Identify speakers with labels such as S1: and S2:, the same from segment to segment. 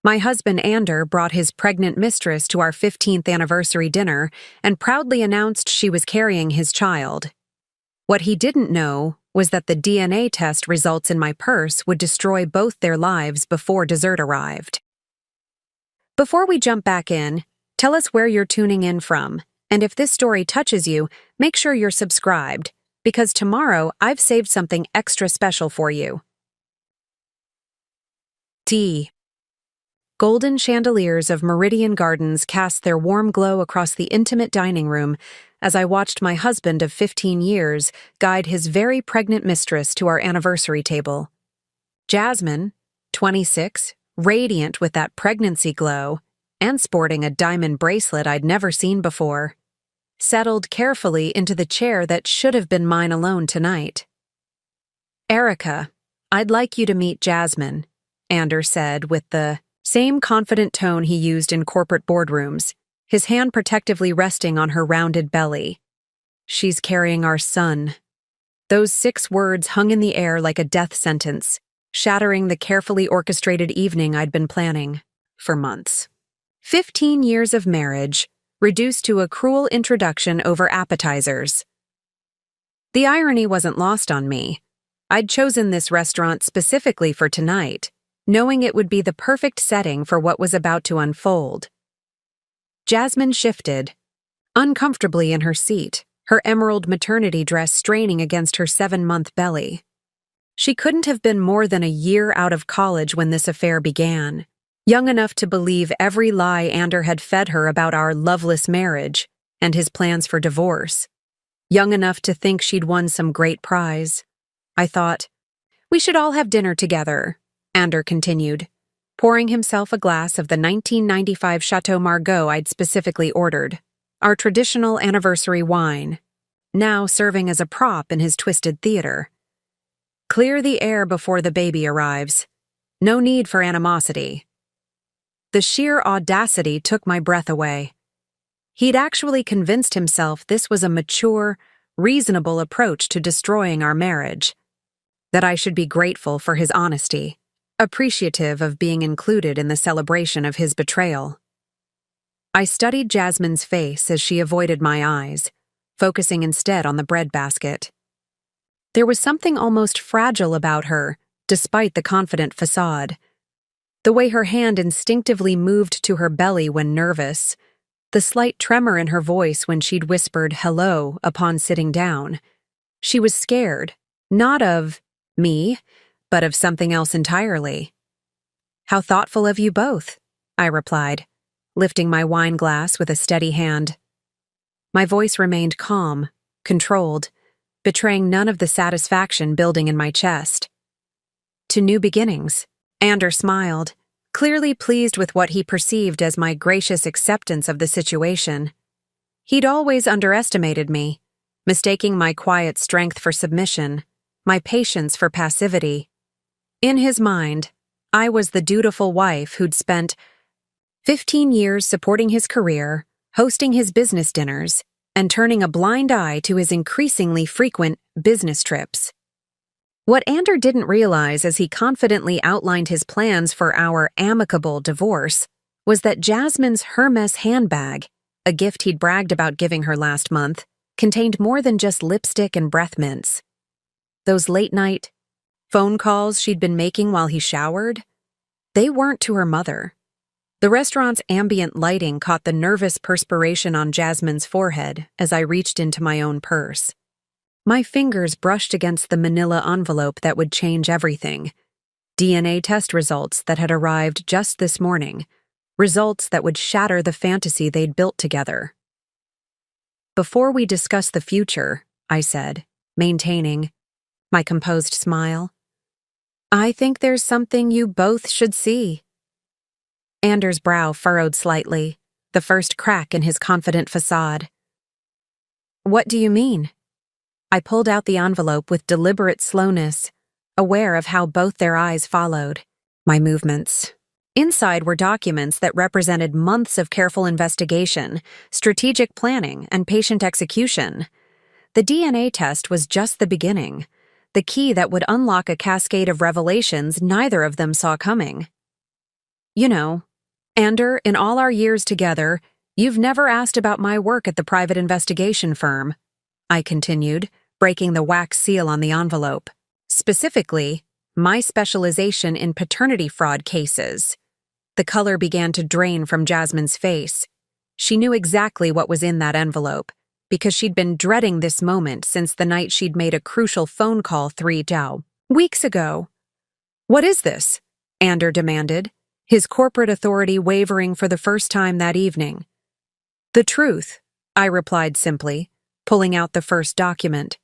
S1: My husband Ander brought his pregnant mistress to our 15th anniversary dinner and proudly announced she was carrying his child. What he didn't know was that the DNA test results in my purse would destroy both their lives before dessert arrived. Before we jump back in, tell us where you're tuning in from, and if this story touches you, make sure you're subscribed, because tomorrow I've saved something extra special for you. D. Golden chandeliers of Meridian Gardens cast their warm glow across the intimate dining room as I watched my husband of 15 years guide his very pregnant mistress to our anniversary table. Jasmine, 26, radiant with that pregnancy glow, and sporting a diamond bracelet I'd never seen before, settled carefully into the chair that should have been mine alone tonight. "Erica, I'd like you to meet Jasmine," Ander said with the same confident tone he used in corporate boardrooms, his hand protectively resting on her rounded belly. "She's carrying our son." Those 6 words hung in the air like a death sentence, shattering the carefully orchestrated evening I'd been planning for months. 15 years of marriage, reduced to a cruel introduction over appetizers. The irony wasn't lost on me. I'd chosen this restaurant specifically for tonight, knowing it would be the perfect setting for what was about to unfold. Jasmine shifted, uncomfortably in her seat, her emerald maternity dress straining against her 7-month belly. She couldn't have been more than a year out of college when this affair began, young enough to believe every lie Ander had fed her about our loveless marriage and his plans for divorce, young enough to think she'd won some great prize. I thought, "We should all have dinner together," Ander continued, pouring himself a glass of the 1995 Chateau Margaux I'd specifically ordered, our traditional anniversary wine, now serving as a prop in his twisted theater. "Clear the air before the baby arrives. No need for animosity." The sheer audacity took my breath away. He'd actually convinced himself this was a mature, reasonable approach to destroying our marriage, that I should be grateful for his honesty, appreciative of being included in the celebration of his betrayal. I studied Jasmine's face as she avoided my eyes, focusing instead on the breadbasket. There was something almost fragile about her, despite the confident facade. The way her hand instinctively moved to her belly when nervous, the slight tremor in her voice when she'd whispered hello upon sitting down. She was scared, not of me, but of something else entirely. "How thoughtful of you both," I replied, lifting my wine glass with a steady hand. My voice remained calm, controlled, betraying none of the satisfaction building in my chest. "To new beginnings," Ander smiled, clearly pleased with what he perceived as my gracious acceptance of the situation. He'd always underestimated me, mistaking my quiet strength for submission, my patience for passivity. In his mind, I was the dutiful wife who'd spent 15 years supporting his career, hosting his business dinners, and turning a blind eye to his increasingly frequent business trips. What Ander didn't realize as he confidently outlined his plans for our amicable divorce was that Jasmine's Hermes handbag, a gift he'd bragged about giving her last month, contained more than just lipstick and breath mints. Those late-night phone calls she'd been making while he showered, they weren't to her mother. The restaurant's ambient lighting caught the nervous perspiration on Jasmine's forehead as I reached into my own purse. My fingers brushed against the manila envelope that would change everything. DNA test results that had arrived just this morning, results that would shatter the fantasy they'd built together. "Before we discuss the future," I said, maintaining my composed smile, "I think there's something you both should see." Ander's brow furrowed slightly, the first crack in his confident facade. "What do you mean?" I pulled out the envelope with deliberate slowness, aware of how both their eyes followed my movements. Inside were documents that represented months of careful investigation, strategic planning, and patient execution. The DNA test was just the beginning, the key that would unlock a cascade of revelations neither of them saw coming. You know, Ander, in all our years together, you've never asked about my work at the private investigation firm, I continued, breaking the wax seal on the envelope. Specifically, my specialization in paternity fraud cases. The color began to drain from Jasmine's face. She knew exactly what was in that envelope, because she'd been dreading this moment since the night she'd made a crucial phone call 3 weeks ago. What is this? Ander demanded, his corporate authority wavering for the first time that evening. The truth, I replied simply, pulling out the first document.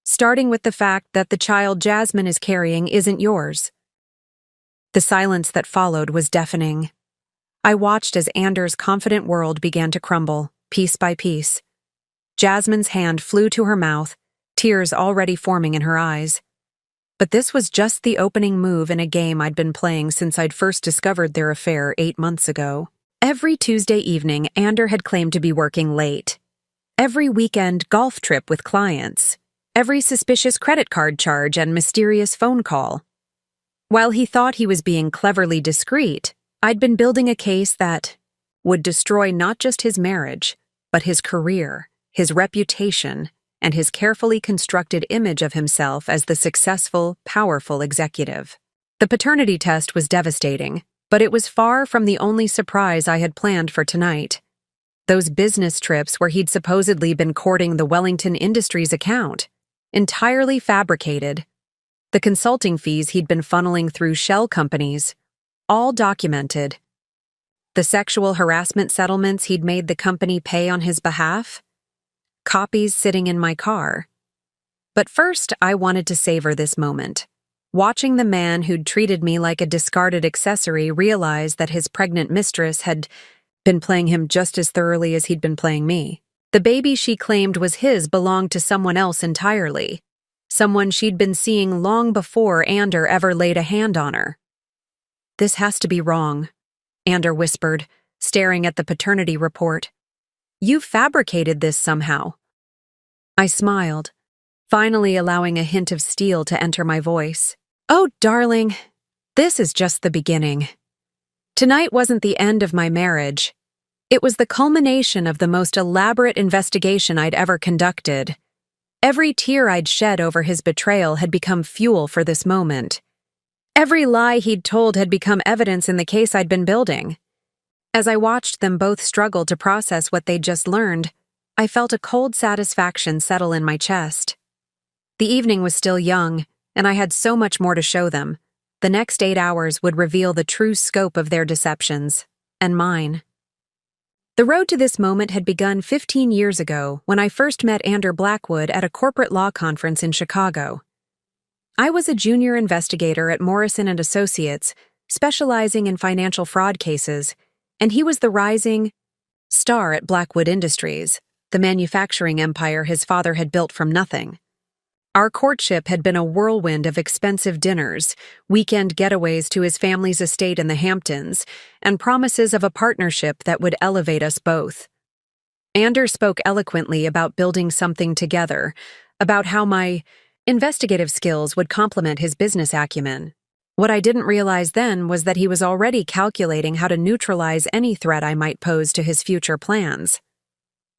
S1: Starting with the fact that the child Jasmine is carrying isn't yours. The silence that followed was deafening. I watched as Ander's confident world began to crumble, piece by piece. Jasmine's hand flew to her mouth, tears already forming in her eyes. But this was just the opening move in a game I'd been playing since I'd first discovered their affair 8 months ago. Every Tuesday evening, Ander had claimed to be working late. Every weekend golf trip with clients. Every suspicious credit card charge and mysterious phone call. While he thought he was being cleverly discreet, I'd been building a case that would destroy not just his marriage, but his career, his reputation, and his carefully constructed image of himself as the successful, powerful executive. The paternity test was devastating, but it was far from the only surprise I had planned for tonight. Those business trips where he'd supposedly been courting the Wellington Industries account, entirely fabricated. The consulting fees he'd been funneling through shell companies, all documented. The sexual harassment settlements he'd made the company pay on his behalf, copies sitting in my car. But first, I wanted to savor this moment. Watching the man who'd treated me like a discarded accessory realize that his pregnant mistress had been playing him just as thoroughly as he'd been playing me. The baby she claimed was his belonged to someone else entirely, someone she'd been seeing long before Ander ever laid a hand on her. This has to be wrong, Ander whispered, staring at the paternity report. You fabricated this somehow. I smiled, finally allowing a hint of steel to enter my voice. Oh, darling, this is just the beginning. Tonight wasn't the end of my marriage. It was the culmination of the most elaborate investigation I'd ever conducted. Every tear I'd shed over his betrayal had become fuel for this moment. Every lie he'd told had become evidence in the case I'd been building. As I watched them both struggle to process what they'd just learned, I felt a cold satisfaction settle in my chest. The evening was still young, and I had so much more to show them. The next 8 hours would reveal the true scope of their deceptions, and mine. The road to this moment had begun 15 years ago when I first met Ander Blackwood at a corporate law conference in Chicago. I was a junior investigator at Morrison & Associates, specializing in financial fraud cases, and he was the rising star at Blackwood Industries, the manufacturing empire his father had built from nothing. Our courtship had been a whirlwind of expensive dinners, weekend getaways to his family's estate in the Hamptons, and promises of a partnership that would elevate us both. Ander spoke eloquently about building something together, about how my investigative skills would complement his business acumen. What I didn't realize then was that he was already calculating how to neutralize any threat I might pose to his future plans.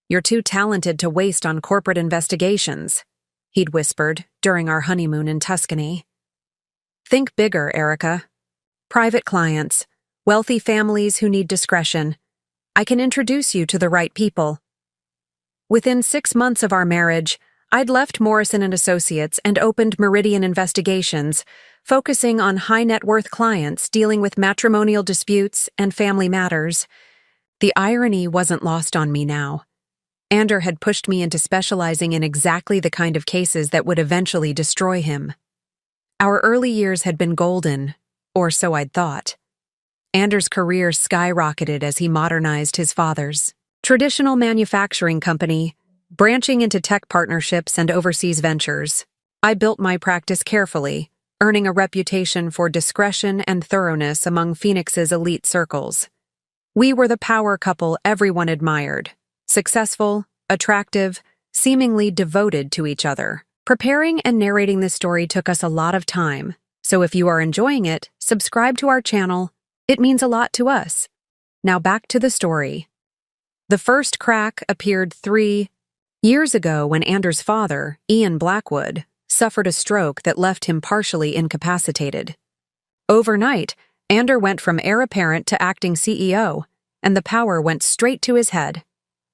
S1: You're too talented to waste on corporate investigations, he'd whispered during our honeymoon in Tuscany. Think bigger, Erica. Private clients, wealthy families who need discretion. I can introduce you to the right people. Within 6 months of our marriage, I'd left Morrison & Associates and opened Meridian Investigations, focusing on high-net-worth clients dealing with matrimonial disputes and family matters. The irony wasn't lost on me now. Ander had pushed me into specializing in exactly the kind of cases that would eventually destroy him. Our early years had been golden, or so I'd thought. Ander's career skyrocketed as he modernized his father's traditional manufacturing company, branching into tech partnerships and overseas ventures. I built my practice carefully, earning a reputation for discretion and thoroughness among Phoenix's elite circles. We were the power couple everyone admired. Successful, attractive, seemingly devoted to each other. Preparing and narrating this story took us a lot of time, so if you are enjoying it, subscribe to our channel, It means a lot to us. Now back to the story. The first crack appeared 3 years ago when Anders' father, Ian Blackwood, suffered a stroke that left him partially incapacitated. Overnight, Ander went from heir apparent to acting CEO, and the power went straight to his head.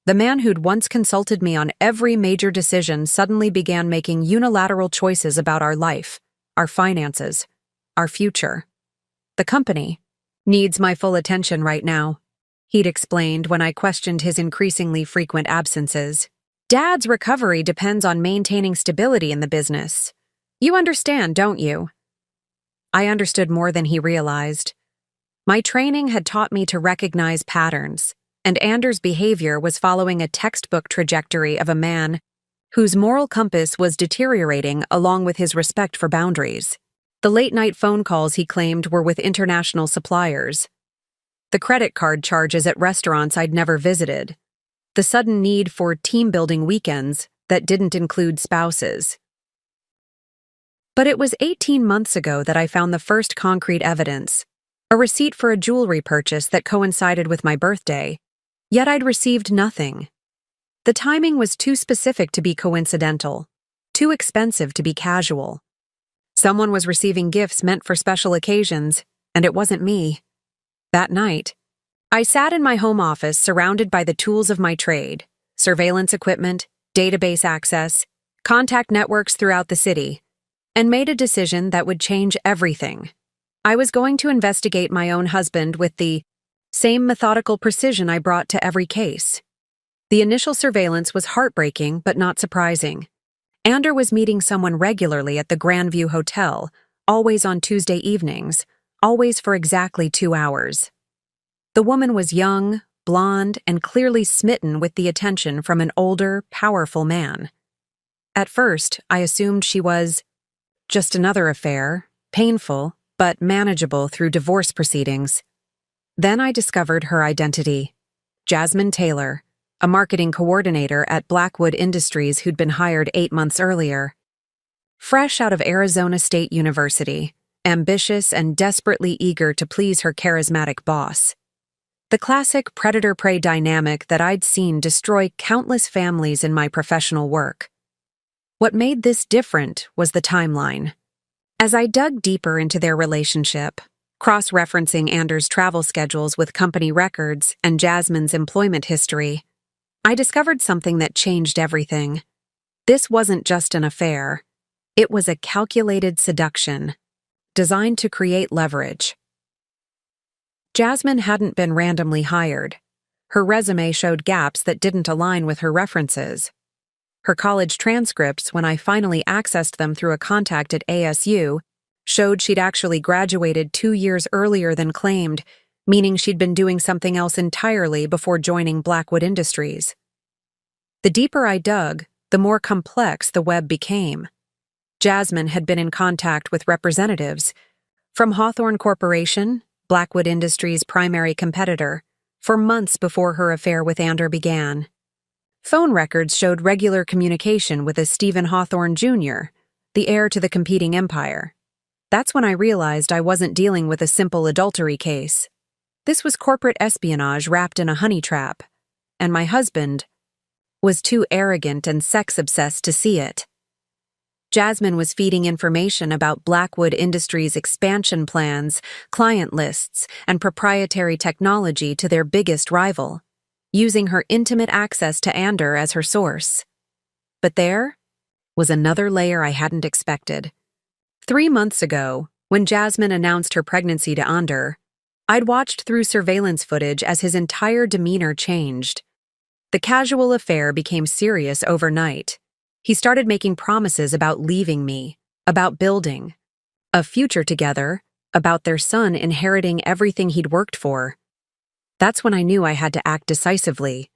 S1: The man who'd once consulted me on every major decision suddenly began making unilateral choices about our life, our finances, our future. The company needs my full attention right now, he'd explained when I questioned his increasingly frequent absences. Dad's recovery depends on maintaining stability in the business. You understand, don't you? I understood more than he realized. My training had taught me to recognize patterns, and Anders' behavior was following a textbook trajectory of a man whose moral compass was deteriorating along with his respect for boundaries. The late-night phone calls he claimed were with international suppliers, the credit card charges at restaurants I'd never visited, the sudden need for team-building weekends that didn't include spouses. But it was 18 months ago that I found the first concrete evidence, a receipt for a jewelry purchase that coincided with my birthday, yet I'd received nothing. The timing was too specific to be coincidental, too expensive to be casual. Someone was receiving gifts meant for special occasions, and it wasn't me. That night, I sat in my home office surrounded by the tools of my trade, surveillance equipment, database access, contact networks throughout the city, and made a decision that would change everything. I was going to investigate my own husband with the same methodical precision I brought to every case. The initial surveillance was heartbreaking but not surprising. Ander was meeting someone regularly at the Grandview Hotel, always on Tuesday evenings, always for exactly 2 hours. The woman was young, blonde, and clearly smitten with the attention from an older, powerful man. At first, I assumed she was just another affair, painful, but manageable through divorce proceedings. Then I discovered her identity. Jasmine Taylor, a marketing coordinator at Blackwood Industries who'd been hired 8 months earlier. Fresh out of Arizona State University, ambitious and desperately eager to please her charismatic boss. The classic predator-prey dynamic that I'd seen destroy countless families in my professional work. What made this different was the timeline. As I dug deeper into their relationship, cross-referencing Anders' travel schedules with company records and Jasmine's employment history, I discovered something that changed everything. This wasn't just an affair. It was a calculated seduction, designed to create leverage. Jasmine hadn't been randomly hired. Her resume showed gaps that didn't align with her references. Her college transcripts, when I finally accessed them through a contact at ASU, showed she'd actually graduated 2 years earlier than claimed, meaning she'd been doing something else entirely before joining Blackwood Industries. The deeper I dug, the more complex the web became. Jasmine had been in contact with representatives from Hawthorne Corporation, Blackwood Industries' primary competitor, for months before her affair with Ander began. Phone records showed regular communication with a Stephen Hawthorne Jr., the heir to the competing empire. That's when I realized I wasn't dealing with a simple adultery case. This was corporate espionage wrapped in a honey trap, and my husband was too arrogant and sex-obsessed to see it. Jasmine was feeding information about Blackwood Industries' expansion plans, client lists, and proprietary technology to their biggest rival, using her intimate access to Ander as her source. But there was another layer I hadn't expected. 3 months ago, when Jasmine announced her pregnancy to Ander, I'd watched through surveillance footage as his entire demeanor changed. The casual affair became serious overnight. He started making promises about leaving me, about building a future together, about their son inheriting everything he'd worked for. That's when I knew I had to act decisively.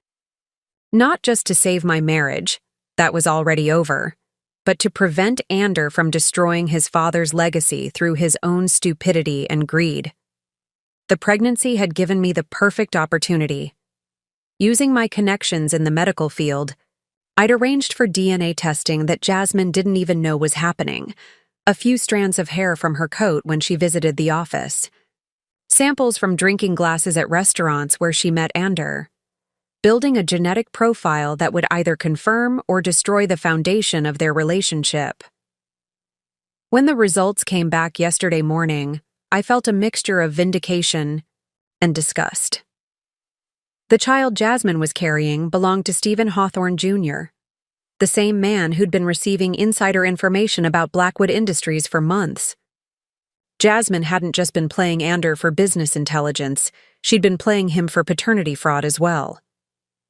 S1: Not just to save my marriage, that was already over, but to prevent Ander from destroying his father's legacy through his own stupidity and greed. The pregnancy had given me the perfect opportunity. Using my connections in the medical field, I'd arranged for DNA testing that Jasmine didn't even know was happening, a few strands of hair from her coat when she visited the office. Samples from drinking glasses at restaurants where she met Ander, building a genetic profile that would either confirm or destroy the foundation of their relationship. When the results came back yesterday morning, I felt a mixture of vindication and disgust. The child Jasmine was carrying belonged to Stephen Hawthorne Jr., the same man who'd been receiving insider information about Blackwood Industries for months. Jasmine hadn't just been playing Ander for business intelligence, she'd been playing him for paternity fraud as well.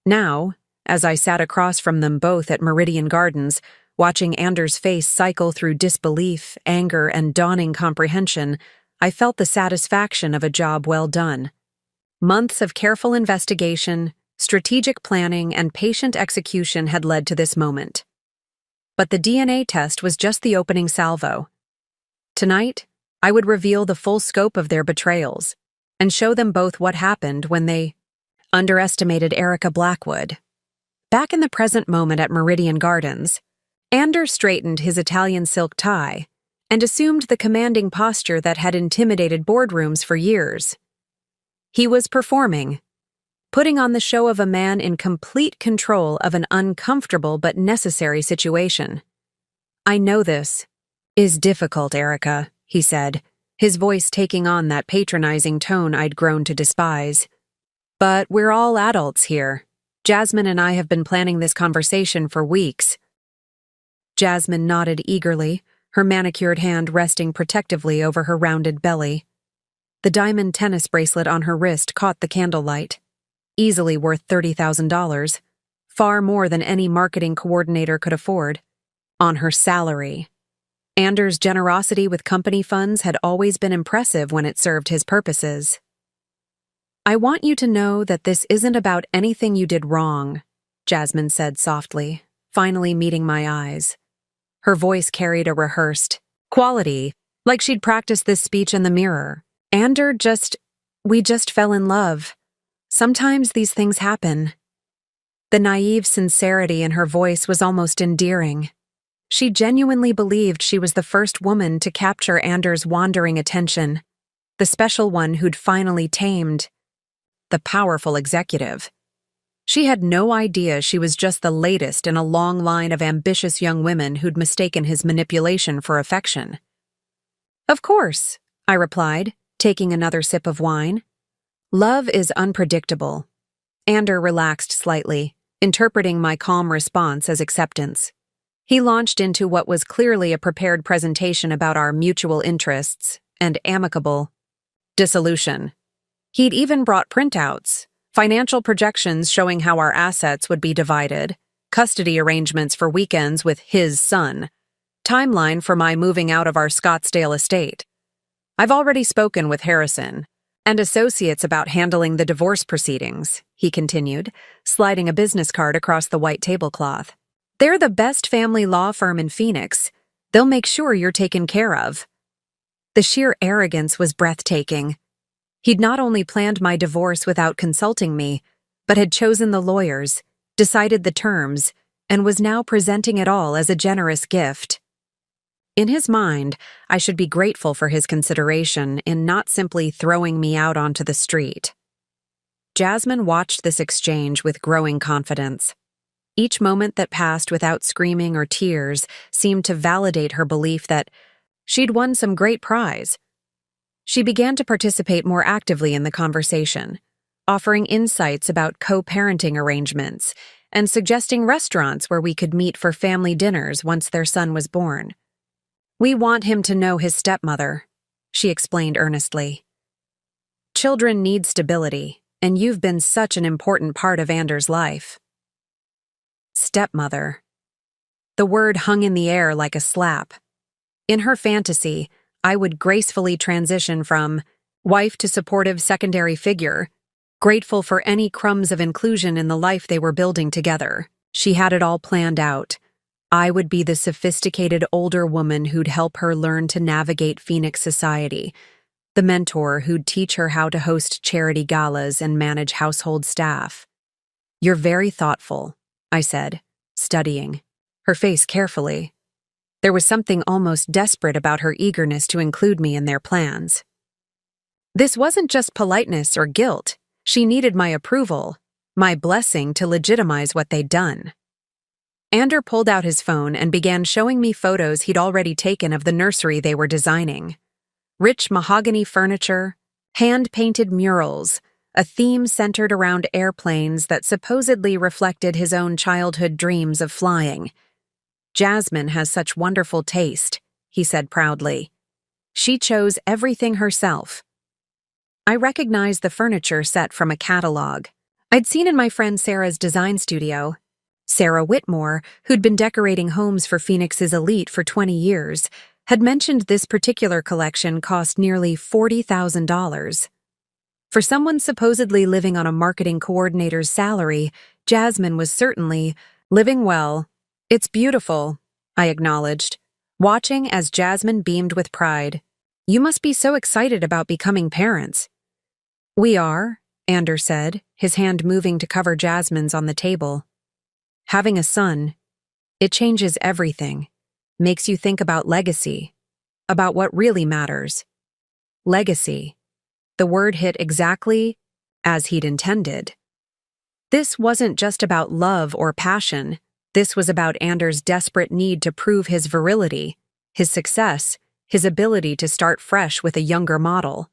S1: Now, as I sat across from them both at Meridian Gardens, watching Ander's face cycle through disbelief, anger, and dawning comprehension, I felt the satisfaction of a job well done. Months of careful investigation, strategic planning, and patient execution had led to this moment. But the DNA test was just the opening salvo. Tonight, I would reveal the full scope of their betrayals and show them both what happened when they underestimated Erica Blackwood. Back in the present moment at Meridian Gardens, Ander straightened his Italian silk tie and assumed the commanding posture that had intimidated boardrooms for years. He was performing, putting on the show of a man in complete control of an uncomfortable but necessary situation. "I know this is difficult, Erica," he said, his voice taking on that patronizing tone I'd grown to despise. "But we're all adults here. Jasmine and I have been planning this conversation for weeks." Jasmine nodded eagerly, her manicured hand resting protectively over her rounded belly. The diamond tennis bracelet on her wrist caught the candlelight. Easily worth $30,000, far more than any marketing coordinator could afford. On her salary. Ander's generosity with company funds had always been impressive when it served his purposes. "I want you to know that this isn't about anything you did wrong," Jasmine said softly, finally meeting my eyes. Her voice carried a rehearsed quality, like she'd practiced this speech in the mirror. We just fell in love. Sometimes these things happen." The naive sincerity in her voice was almost endearing. She genuinely believed she was the first woman to capture Ander's wandering attention, the special one who'd finally tamed the powerful executive. She had no idea she was just the latest in a long line of ambitious young women who'd mistaken his manipulation for affection. "Of course," I replied, taking another sip of wine. "Love is unpredictable." Ander relaxed slightly, interpreting my calm response as acceptance. He launched into what was clearly a prepared presentation about our mutual interests and amicable dissolution. He'd even brought printouts, financial projections showing how our assets would be divided, custody arrangements for weekends with his son, timeline for my moving out of our Scottsdale estate. "I've already spoken with Harrison and associates about handling the divorce proceedings," he continued, sliding a business card across the white tablecloth. "They're the best family law firm in Phoenix. They'll make sure you're taken care of." The sheer arrogance was breathtaking. He'd not only planned my divorce without consulting me, but had chosen the lawyers, decided the terms, and was now presenting it all as a generous gift. In his mind, I should be grateful for his consideration in not simply throwing me out onto the street. Jasmine watched this exchange with growing confidence. Each moment that passed without screaming or tears seemed to validate her belief that she'd won some great prize. She began to participate more actively in the conversation, offering insights about co-parenting arrangements and suggesting restaurants where we could meet for family dinners once their son was born. "We want him to know his stepmother," she explained earnestly. "Children need stability, and you've been such an important part of Ander's life." Stepmother. The word hung in the air like a slap. In her fantasy, I would gracefully transition from wife to supportive secondary figure, grateful for any crumbs of inclusion in the life they were building together. She had it all planned out. I would be the sophisticated older woman who'd help her learn to navigate Phoenix society, the mentor who'd teach her how to host charity galas and manage household staff. "You're very thoughtful," I said, studying her face carefully. There was something almost desperate about her eagerness to include me in their plans. This wasn't just politeness or guilt. She needed my approval, my blessing to legitimize what they'd done. Ander pulled out his phone and began showing me photos he'd already taken of the nursery they were designing. Rich mahogany furniture, hand-painted murals, a theme centered around airplanes that supposedly reflected his own childhood dreams of flying. "Jasmine has such wonderful taste," he said proudly. "She chose everything herself." I recognized the furniture set from a catalog I'd seen in my friend Sarah's design studio. Sarah Whitmore, who'd been decorating homes for Phoenix's elite for 20 years, had mentioned this particular collection cost nearly $40,000. For someone supposedly living on a marketing coordinator's salary, Jasmine was certainly living well. "It's beautiful," I acknowledged, watching as Jasmine beamed with pride. "You must be so excited about becoming parents." "We are," Ander said, his hand moving to cover Jasmine's on the table. "Having a son, it changes everything, makes you think about legacy, about what really matters." Legacy. The word hit exactly as he'd intended. This wasn't just about love or passion. This was about Ander's desperate need to prove his virility, his success, his ability to start fresh with a younger model.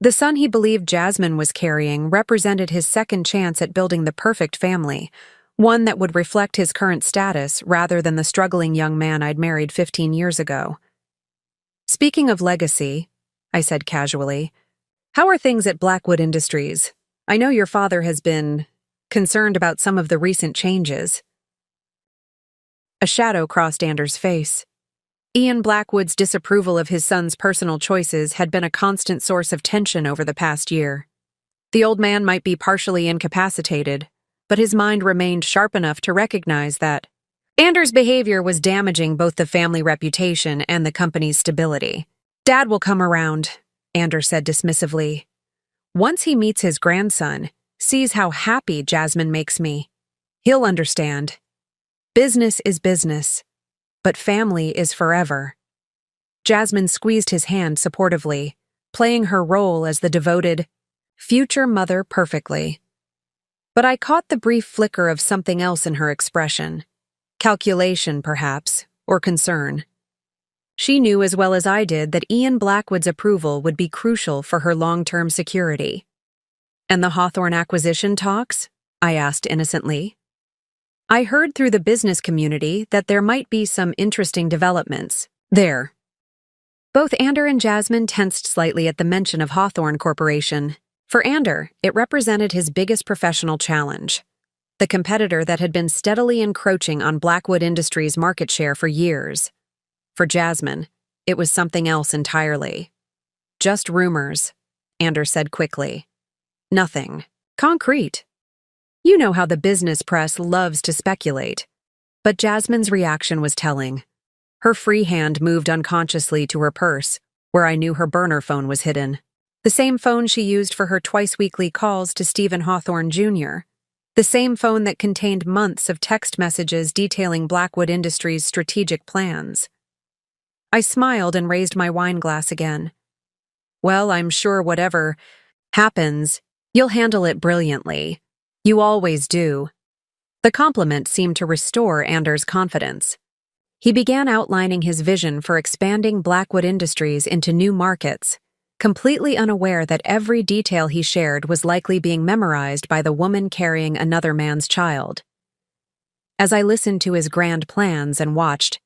S1: The son he believed Jasmine was carrying represented his second chance at building the perfect family, one that would reflect his current status rather than the struggling young man I'd married 15 years ago. "Speaking of legacy," I said casually, "how are things at Blackwood Industries? I know your father has been concerned about some of the recent changes." A shadow crossed Ander's face. Ian Blackwood's disapproval of his son's personal choices had been a constant source of tension over the past year. The old man might be partially incapacitated, but his mind remained sharp enough to recognize that Ander's behavior was damaging both the family reputation and the company's stability. "Dad will come around," Ander said dismissively. "Once he meets his grandson, sees how happy Jasmine makes me, he'll understand. Business is business, but family is forever." Jasmine squeezed his hand supportively, playing her role as the devoted future mother perfectly. But I caught the brief flicker of something else in her expression. Calculation, perhaps, or concern. She knew as well as I did that Ian Blackwood's approval would be crucial for her long-term security. "And the Hawthorne acquisition talks?" I asked innocently. I heard through the business community that there might be some interesting developments there. Both Ander and Jasmine tensed slightly at the mention of Hawthorne Corporation. For Ander, it represented his biggest professional challenge, the competitor that had been steadily encroaching on Blackwood Industries' market share for years. For Jasmine, it was something else entirely. "Just rumors," Ander said quickly. "Nothing concrete. You know how the business press loves to speculate." But Jasmine's reaction was telling. Her free hand moved unconsciously to her purse, where I knew her burner phone was hidden. The same phone she used for her twice-weekly calls to Stephen Hawthorne Jr. The same phone that contained months of text messages detailing Blackwood Industries' strategic plans. I smiled and raised my wine glass again. "Well, I'm sure whatever happens, you'll handle it brilliantly. You always do." The compliment seemed to restore Ander's confidence. He began outlining his vision for expanding Blackwood Industries into new markets, completely unaware that every detail he shared was likely being memorized by the woman carrying another man's child. As I listened to his grand plans and watched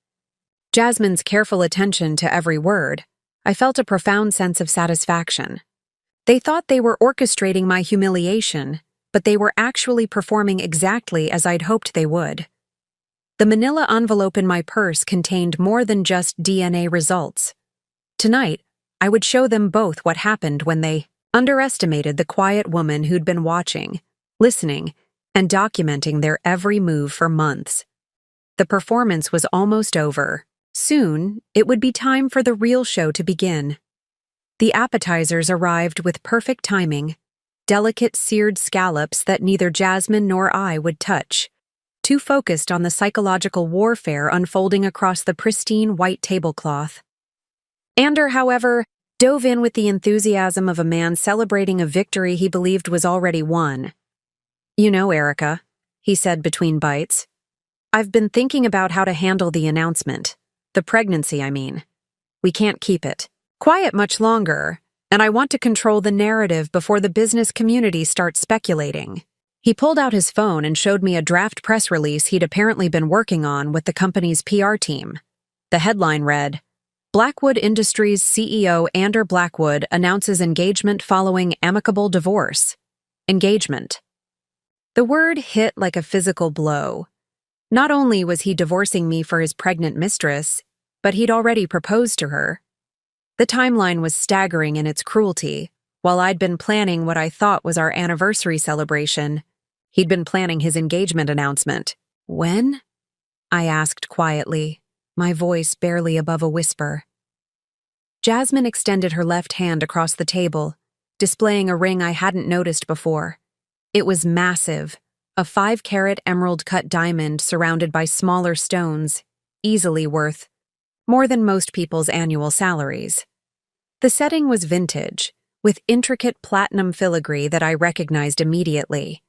S1: Jasmine's careful attention to every word, I felt a profound sense of satisfaction. They thought they were orchestrating my humiliation, but they were actually performing exactly as I'd hoped they would. The manila envelope in my purse contained more than just DNA results. Tonight, I would show them both what happened when they underestimated the quiet woman who'd been watching, listening, and documenting their every move for months. The performance was almost over. Soon, it would be time for the real show to begin. The appetizers arrived with perfect timing. Delicate seared scallops that neither Jasmine nor I would touch, too focused on the psychological warfare unfolding across the pristine white tablecloth. Ander, however, dove in with the enthusiasm of a man celebrating a victory he believed was already won. "You know, Erica," he said between bites, "I've been thinking about how to handle the announcement. The pregnancy, I mean. We can't keep it quiet much longer, and I want to control the narrative before the business community starts speculating." He pulled out his phone and showed me a draft press release he'd apparently been working on with the company's PR team. The headline read, "Blackwood Industries CEO Ander Blackwood announces engagement following amicable divorce." Engagement. The word hit like a physical blow. Not only was he divorcing me for his pregnant mistress, but he'd already proposed to her. The timeline was staggering in its cruelty. While I'd been planning what I thought was our anniversary celebration, he'd been planning his engagement announcement. "When?" I asked quietly, my voice barely above a whisper. Jasmine extended her left hand across the table, displaying a ring I hadn't noticed before. It was massive, a 5-carat emerald-cut diamond surrounded by smaller stones, easily worth more than most people's annual salaries. The setting was vintage, with intricate platinum filigree that I recognized immediately.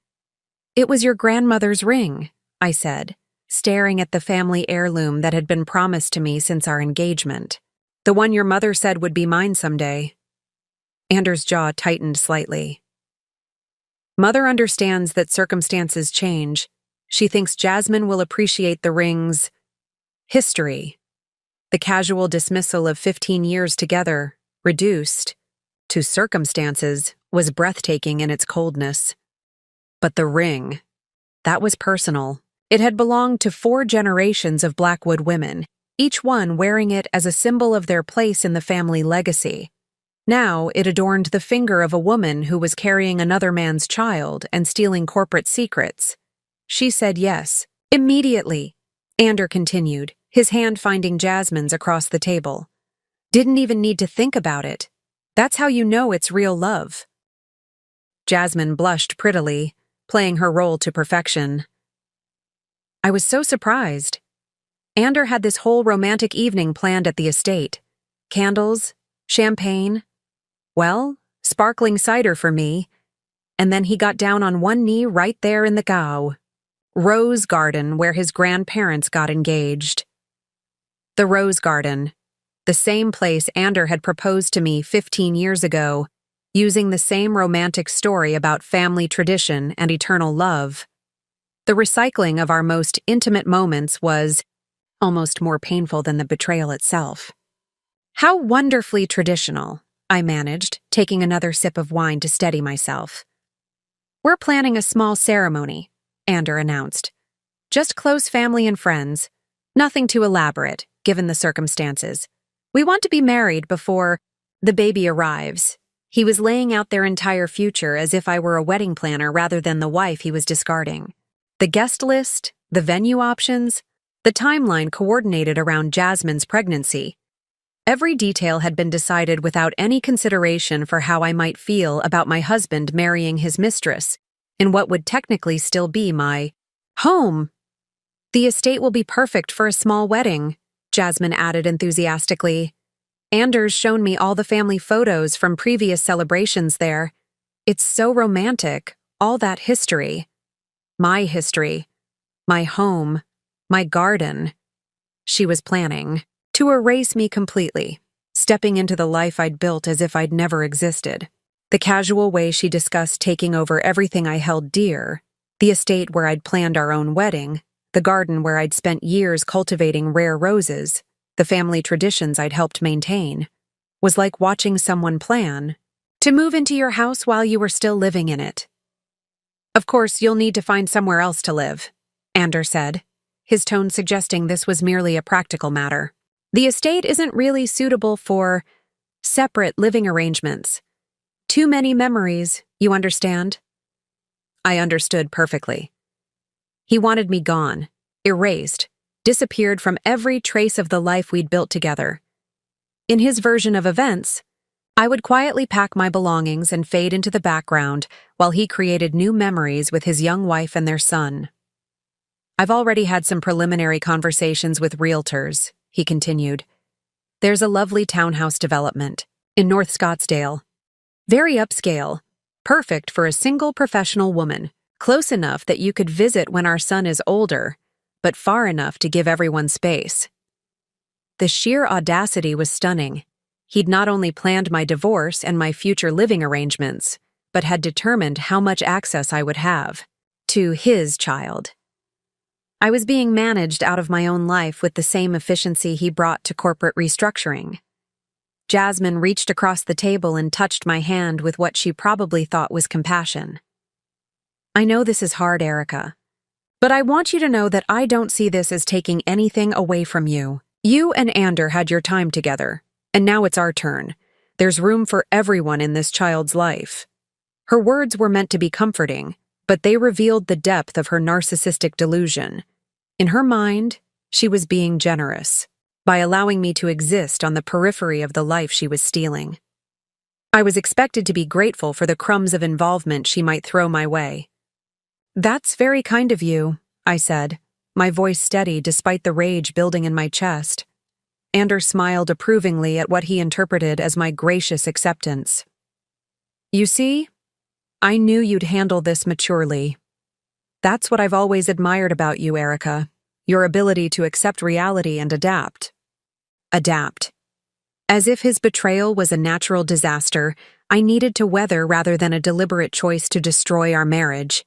S1: "It was your grandmother's ring," I said, staring at the family heirloom that had been promised to me since our engagement. "The one your mother said would be mine someday." Anders' jaw tightened slightly. "Mother understands that circumstances change. She thinks Jasmine will appreciate the ring's history." The casual dismissal of 15 years together, reduced to circumstances, was breathtaking in its coldness. But the ring, that was personal. It had belonged to 4 generations of Blackwood women, each one wearing it as a symbol of their place in the family legacy. Now it adorned the finger of a woman who was carrying another man's child and stealing corporate secrets. She said yes, immediately, Ander continued, his hand finding Jasmine's across the table. "Didn't even need to think about it. That's how you know it's real love." Jasmine blushed prettily, playing her role to perfection. I was so surprised. Ander had this whole romantic evening planned at the estate. Candles, champagne, well, sparkling cider for me, and then he got down on one knee right there in the gao. Rose Garden, where his grandparents got engaged. The Rose Garden, the same place Ander had proposed to me 15 years ago, using the same romantic story about family tradition and eternal love. The recycling of our most intimate moments was almost more painful than the betrayal itself. "How wonderfully traditional," I managed, taking another sip of wine to steady myself. "We're planning a small ceremony," Ander announced. "Just close family and friends. Nothing too elaborate, given the circumstances. We want to be married before the baby arrives." He was laying out their entire future as if I were a wedding planner rather than the wife he was discarding. The guest list, the venue options, the timeline coordinated around Jasmine's pregnancy. Every detail had been decided without any consideration for how I might feel about my husband marrying his mistress in what would technically still be my home. "The estate will be perfect for a small wedding," Jasmine added enthusiastically. "Anders shown me all the family photos from previous celebrations there. It's so romantic, all that history. My history, my home, my garden." She was planning to erase me completely, stepping into the life I'd built as if I'd never existed. The casual way she discussed taking over everything I held dear, the estate where I'd planned our own wedding, the garden where I'd spent years cultivating rare roses, the family traditions I'd helped maintain, was like watching someone plan to move into your house while you were still living in it. "Of course, you'll need to find somewhere else to live," Ander said, his tone suggesting this was merely a practical matter. "The estate isn't really suitable for separate living arrangements. Too many memories, you understand?" I understood perfectly. He wanted me gone, erased, disappeared from every trace of the life we'd built together. In his version of events, I would quietly pack my belongings and fade into the background while he created new memories with his young wife and their son. "I've already had some preliminary conversations with realtors," he continued. "There's a lovely townhouse development. in North Scottsdale. Very upscale, perfect for a single professional woman, close enough that you could visit when our son is older, but far enough to give everyone space. The sheer audacity was stunning. He'd not only planned my divorce and my future living arrangements, but had determined how much access I would have to his child. I was being managed out of my own life with the same efficiency he brought to corporate restructuring. Jasmine reached across the table and touched my hand with what she probably thought was compassion. I know this is hard, Erica, but I want you to know that I don't see this as taking anything away from you. You and Ander had your time together, and now it's our turn. There's room for everyone in this child's life. Her words were meant to be comforting, but they revealed the depth of her narcissistic delusion. In her mind, she was being generous by allowing me to exist on the periphery of the life she was stealing. I was expected to be grateful for the crumbs of involvement she might throw my way. "That's very kind of you," I said, my voice steady despite the rage building in my chest. Ander smiled approvingly at what he interpreted as my gracious acceptance. "You see, I knew you'd handle this maturely. That's what I've always admired about you, Erica, your ability to accept reality and adapt." Adapt. As if his betrayal was a natural disaster I needed to weather rather than a deliberate choice to destroy our marriage.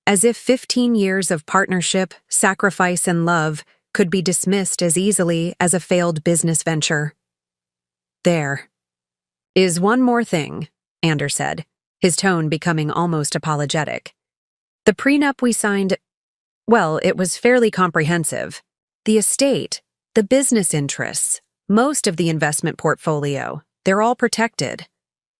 S1: As if 15 years of partnership, sacrifice, and love could be dismissed as easily as a failed business venture. "There is one more thing," Ander said, his tone becoming almost apologetic. "The prenup we signed, well, it was fairly comprehensive. The estate, the business interests, most of the investment portfolio, they're all protected.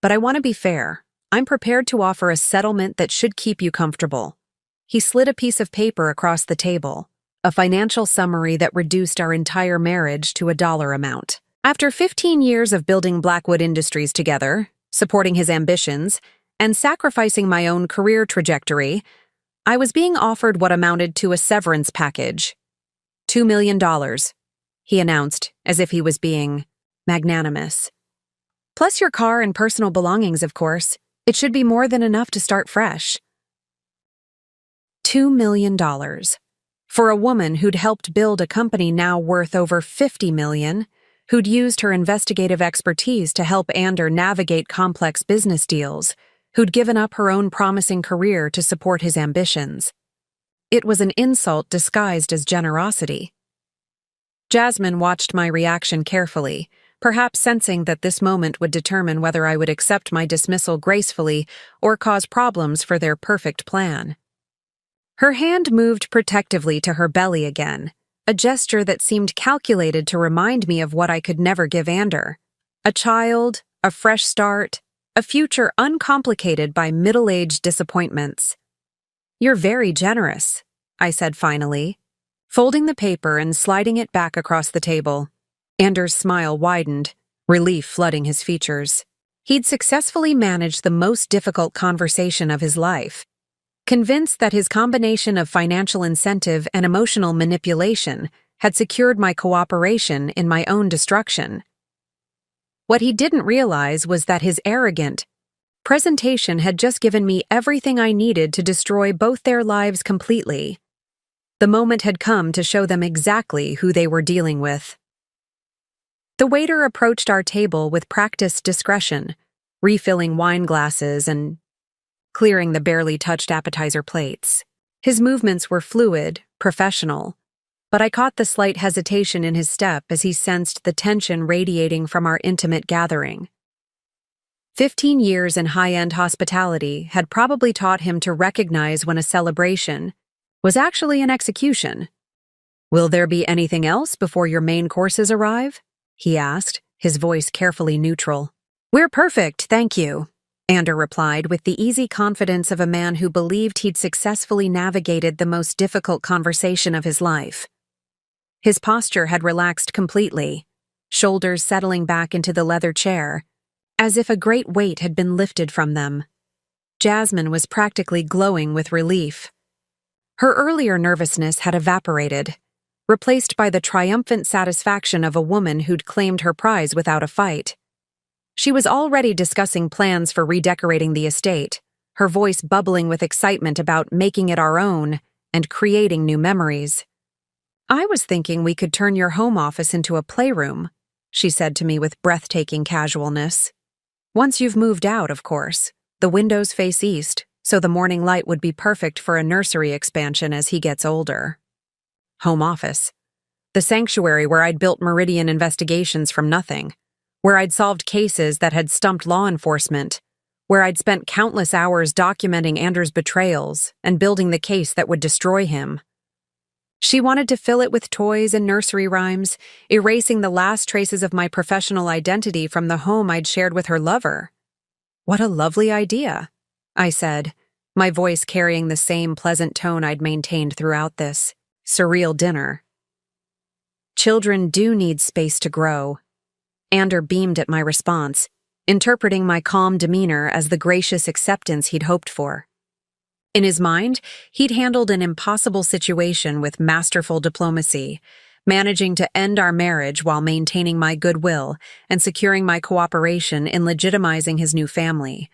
S1: But I want to be fair. I'm prepared to offer a settlement that should keep you comfortable." He slid a piece of paper across the table, a financial summary that reduced our entire marriage to a dollar amount. After 15 years of building Blackwood Industries together, supporting his ambitions, and sacrificing my own career trajectory, I was being offered what amounted to a severance package. $2 million, he announced, as if he was being magnanimous. "Plus your car and personal belongings, of course. It should be more than enough to start fresh." $2 million. For a woman who'd helped build a company now worth over $50 million, who'd used her investigative expertise to help Ander navigate complex business deals, who'd given up her own promising career to support his ambitions. It was an insult disguised as generosity. Jasmine watched my reaction carefully, perhaps sensing that this moment would determine whether I would accept my dismissal gracefully or cause problems for their perfect plan. Her hand moved protectively to her belly again, a gesture that seemed calculated to remind me of what I could never give Ander: a child, a fresh start, a future uncomplicated by middle-aged disappointments. "You're very generous," I said finally, folding the paper and sliding it back across the table. Ander's smile widened, relief flooding his features. He'd successfully managed the most difficult conversation of his life. Convinced that his combination of financial incentive and emotional manipulation had secured my cooperation in my own destruction. What he didn't realize was that his arrogant presentation had just given me everything I needed to destroy both their lives completely. The moment had come to show them exactly who they were dealing with. The waiter approached our table with practiced discretion, refilling wine glasses and clearing the barely touched appetizer plates. His movements were fluid, professional, but I caught the slight hesitation in his step as he sensed the tension radiating from our intimate gathering. 15 years in high-end hospitality had probably taught him to recognize when a celebration was actually an execution. "Will there be anything else before your main courses arrive?" he asked, his voice carefully neutral. "We're perfect, thank you," Ander replied with the easy confidence of a man who believed he'd successfully navigated the most difficult conversation of his life. His posture had relaxed completely, shoulders settling back into the leather chair, as if a great weight had been lifted from them. Jasmine was practically glowing with relief. Her earlier nervousness had evaporated, replaced by the triumphant satisfaction of a woman who'd claimed her prize without a fight. She was already discussing plans for redecorating the estate, her voice bubbling with excitement about making it our own and creating new memories. "I was thinking we could turn your home office into a playroom," she said to me with breathtaking casualness. "Once you've moved out, of course. The windows face east, so the morning light would be perfect for a nursery expansion as he gets older." Home office. The sanctuary where I'd built Meridian investigations from nothing, where I'd solved cases that had stumped law enforcement, where I'd spent countless hours documenting Anders' betrayals and building the case that would destroy him. She wanted to fill it with toys and nursery rhymes, erasing the last traces of my professional identity from the home I'd shared with her lover. "What a lovely idea," I said, my voice carrying the same pleasant tone I'd maintained throughout this surreal dinner. "Children do need space to grow." Ander beamed at my response, interpreting my calm demeanor as the gracious acceptance he'd hoped for. In his mind, he'd handled an impossible situation with masterful diplomacy, managing to end our marriage while maintaining my goodwill and securing my cooperation in legitimizing his new family.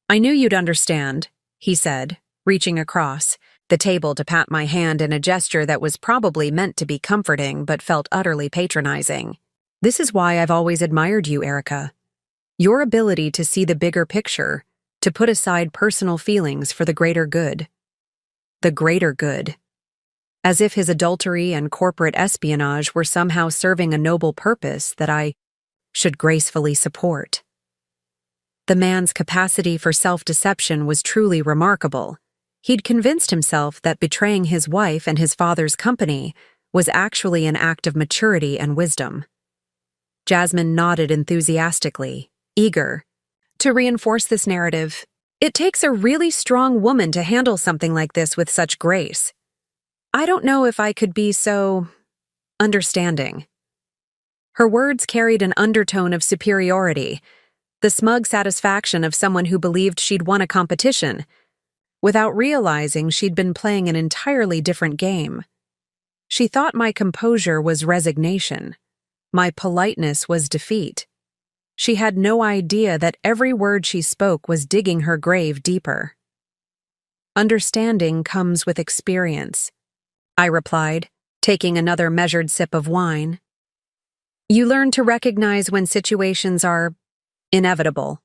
S1: "I knew you'd understand," he said, reaching across the table to pat my hand in a gesture that was probably meant to be comforting but felt utterly patronizing. "This is why I've always admired you, Erica. Your ability to see the bigger picture, to put aside personal feelings for the greater good." The greater good. As if his adultery and corporate espionage were somehow serving a noble purpose that I should gracefully support. The man's capacity for self-deception was truly remarkable. He'd convinced himself that betraying his wife and his father's company was actually an act of maturity and wisdom. Jasmine nodded enthusiastically, eager to reinforce this narrative. "It takes a really strong woman to handle something like this with such grace. I don't know if I could be so understanding." Her words carried an undertone of superiority, the smug satisfaction of someone who believed she'd won a competition, without realizing she'd been playing an entirely different game. She thought my composure was resignation. My politeness was defeat. She had no idea that every word she spoke was digging her grave deeper. "Understanding comes with experience," I replied, taking another measured sip of wine. "You learn to recognize when situations are inevitable."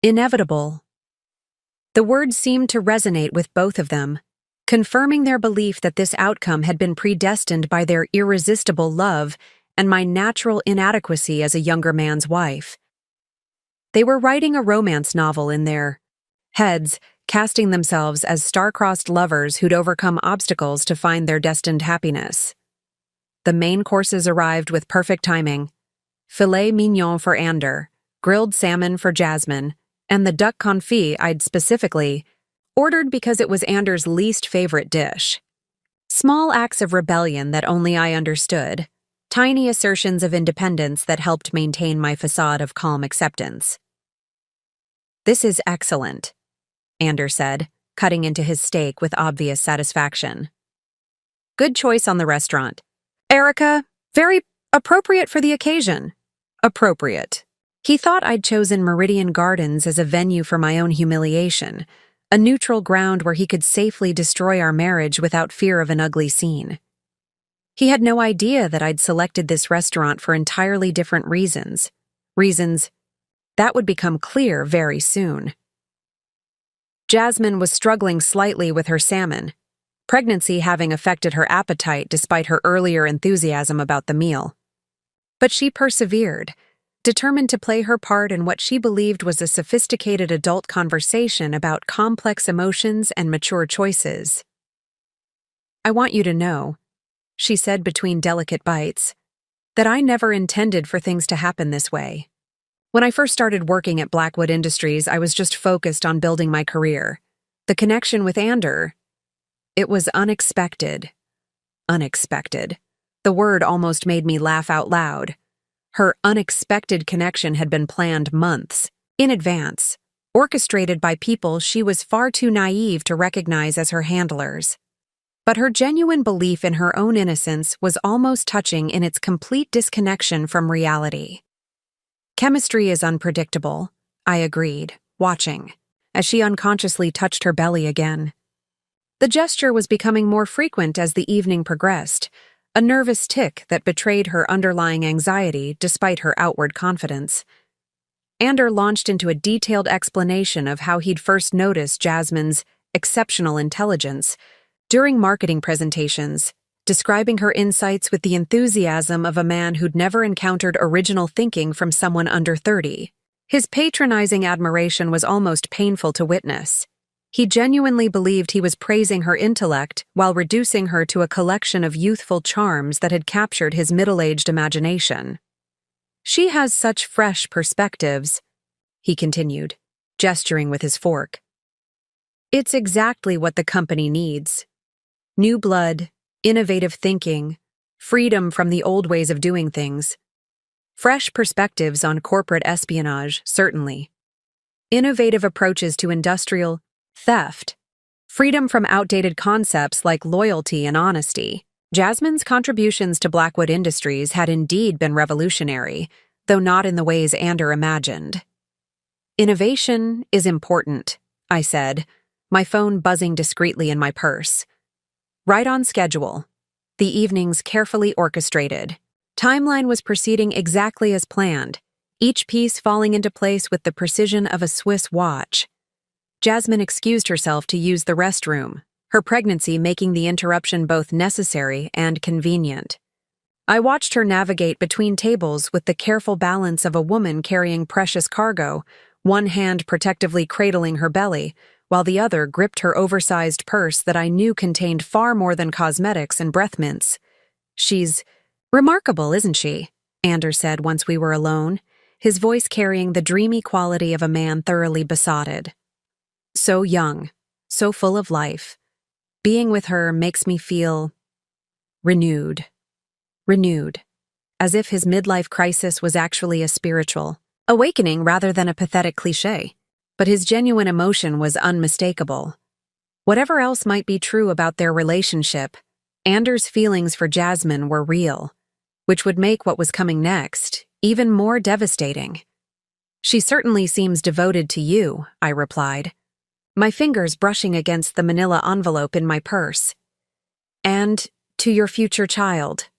S1: Inevitable. The word seemed to resonate with both of them, confirming their belief that this outcome had been predestined by their irresistible love and my natural inadequacy as a younger man's wife. They were writing a romance novel in their heads, casting themselves as star-crossed lovers who'd overcome obstacles to find their destined happiness. The main courses arrived with perfect timing: filet mignon for Ander, grilled salmon for Jasmine, and the duck confit I'd specifically ordered because it was Anders' least favorite dish. Small acts of rebellion that only I understood, tiny assertions of independence that helped maintain my facade of calm acceptance. "This is excellent," Anders said, cutting into his steak with obvious satisfaction. "Good choice on the restaurant. Erica, very appropriate for the occasion." Appropriate. He thought I'd chosen Meridian Gardens as a venue for my own humiliation, a neutral ground where he could safely destroy our marriage without fear of an ugly scene. He had no idea that I'd selected this restaurant for entirely different reasons. Reasons that would become clear very soon. Jasmine was struggling slightly with her salmon, pregnancy having affected her appetite despite her earlier enthusiasm about the meal. But she persevered, determined to play her part in what she believed was a sophisticated adult conversation about complex emotions and mature choices. "I want you to know," she said between delicate bites, "that I never intended for things to happen this way. When I first started working at Blackwood Industries, I was just focused on building my career. The connection with Ander, it was unexpected." Unexpected. The word almost made me laugh out loud. Her unexpected connection had been planned months, in advance, orchestrated by people she was far too naive to recognize as her handlers. But her genuine belief in her own innocence was almost touching in its complete disconnection from reality. Chemistry is unpredictable, I agreed, watching, as she unconsciously touched her belly again. The gesture was becoming more frequent as the evening progressed, a nervous tic that betrayed her underlying anxiety despite her outward confidence. Ander launched into a detailed explanation of how he'd first noticed Jasmine's exceptional intelligence during marketing presentations, describing her insights with the enthusiasm of a man who'd never encountered original thinking from someone under 30. His patronizing admiration was almost painful to witness. He genuinely believed he was praising her intellect while reducing her to a collection of youthful charms that had captured his middle-aged imagination. "She has such fresh perspectives," he continued, gesturing with his fork. "It's exactly what the company needs. New blood, innovative thinking, freedom from the old ways of doing things. Fresh perspectives on corporate espionage, certainly. Innovative approaches to industrial theft. Freedom from outdated concepts like loyalty and honesty." Jasmine's contributions to Blackwood Industries had indeed been revolutionary, though not in the ways Ander imagined. "Innovation is important," I said, my phone buzzing discreetly in my purse. Right on schedule. The evenings carefully orchestrated. Timeline was proceeding exactly as planned, each piece falling into place with the precision of a Swiss watch. Jasmine excused herself to use the restroom, her pregnancy making the interruption both necessary and convenient. I watched her navigate between tables with the careful balance of a woman carrying precious cargo, one hand protectively cradling her belly, while the other gripped her oversized purse that I knew contained far more than cosmetics and breath mints. "She's remarkable, isn't she?" Ander said once we were alone, his voice carrying the dreamy quality of a man thoroughly besotted. "So young, so full of life. Being with her makes me feel renewed. Renewed. As if his midlife crisis was actually a spiritual awakening rather than a pathetic cliché. But his genuine emotion was unmistakable. Whatever else might be true about their relationship, Ander's feelings for Jasmine were real, which would make what was coming next even more devastating. "She certainly seems devoted to you," I replied, my fingers brushing against the manila envelope in my purse. "And to your future child."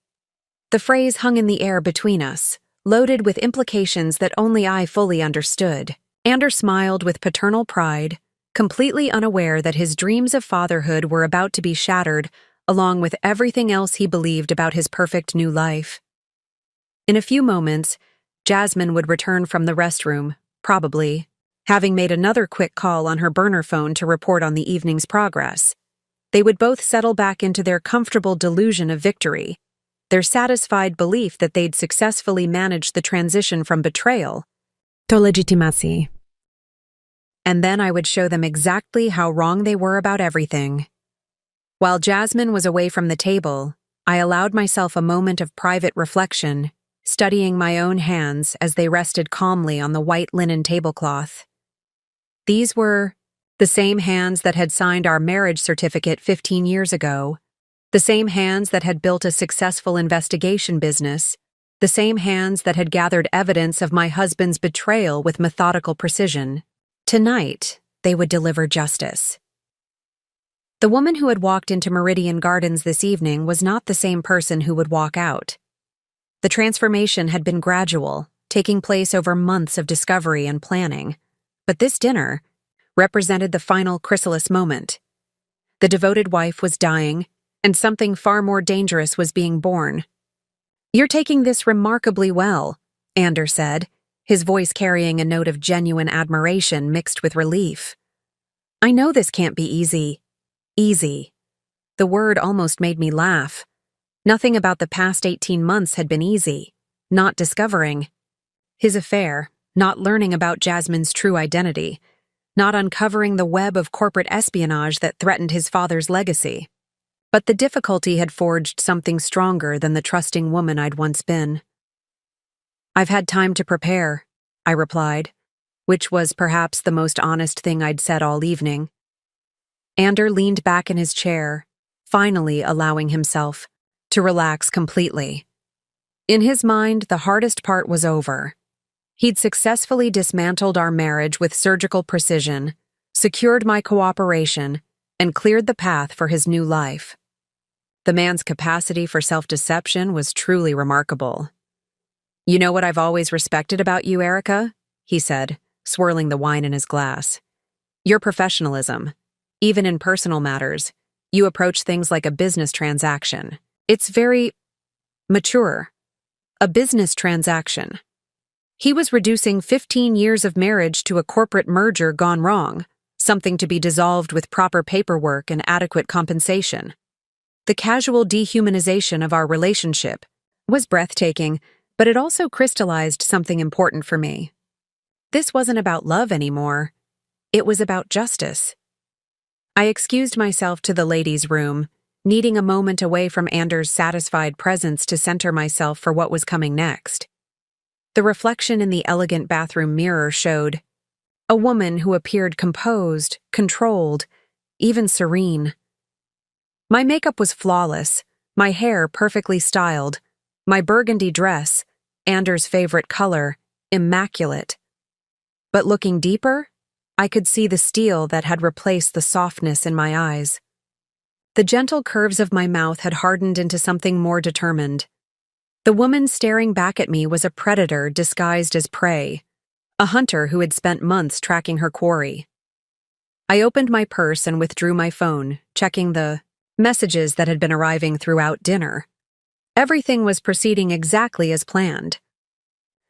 S1: The phrase hung in the air between us, loaded with implications that only I fully understood. Ander smiled with paternal pride, completely unaware that his dreams of fatherhood were about to be shattered along with everything else he believed about his perfect new life. In a few moments, Jasmine would return from the restroom, probably, having made another quick call on her burner phone to report on the evening's progress. They would both settle back into their comfortable delusion of victory, their satisfied belief that they'd successfully managed the transition from betrayal to legitimacy. And then I would show them exactly how wrong they were about everything. While Jasmine was away from the table, I allowed myself a moment of private reflection, studying my own hands as they rested calmly on the white linen tablecloth. These were the same hands that had signed our marriage certificate 15 years ago, the same hands that had built a successful investigation business, the same hands that had gathered evidence of my husband's betrayal with methodical precision. Tonight, they would deliver justice. The woman who had walked into Meridian Gardens this evening was not the same person who would walk out. The transformation had been gradual, taking place over months of discovery and planning. But this dinner represented the final chrysalis moment. The devoted wife was dying, and something far more dangerous was being born. "You're taking this remarkably well," Ander said, his voice carrying a note of genuine admiration mixed with relief. "I know this can't be easy." Easy. The word almost made me laugh. Nothing about the past 18 months had been easy. Not discovering his affair, not learning about Jasmine's true identity, not uncovering the web of corporate espionage that threatened his father's legacy. But the difficulty had forged something stronger than the trusting woman I'd once been. "I've had time to prepare," I replied, which was perhaps the most honest thing I'd said all evening. Ander leaned back in his chair, finally allowing himself to relax completely. In his mind, the hardest part was over. He'd successfully dismantled our marriage with surgical precision, secured my cooperation, and cleared the path for his new life. The man's capacity for self-deception was truly remarkable. "You know what I've always respected about you, Erica?" he said, swirling the wine in his glass. "Your professionalism. Even in personal matters, you approach things like a business transaction. It's very mature. A business transaction." He was reducing 15 years of marriage to a corporate merger gone wrong, something to be dissolved with proper paperwork and adequate compensation. The casual dehumanization of our relationship was breathtaking, but it also crystallized something important for me. This wasn't about love anymore. It was about justice. I excused myself to the ladies' room, needing a moment away from Anders' satisfied presence to center myself for what was coming next. The reflection in the elegant bathroom mirror showed a woman who appeared composed, controlled, even serene. My makeup was flawless, my hair perfectly styled, my burgundy dress, Anders' favorite color, immaculate. But looking deeper, I could see the steel that had replaced the softness in my eyes. The gentle curves of my mouth had hardened into something more determined. The woman staring back at me was a predator disguised as prey, a hunter who had spent months tracking her quarry. I opened my purse and withdrew my phone, checking the messages that had been arriving throughout dinner. Everything was proceeding exactly as planned.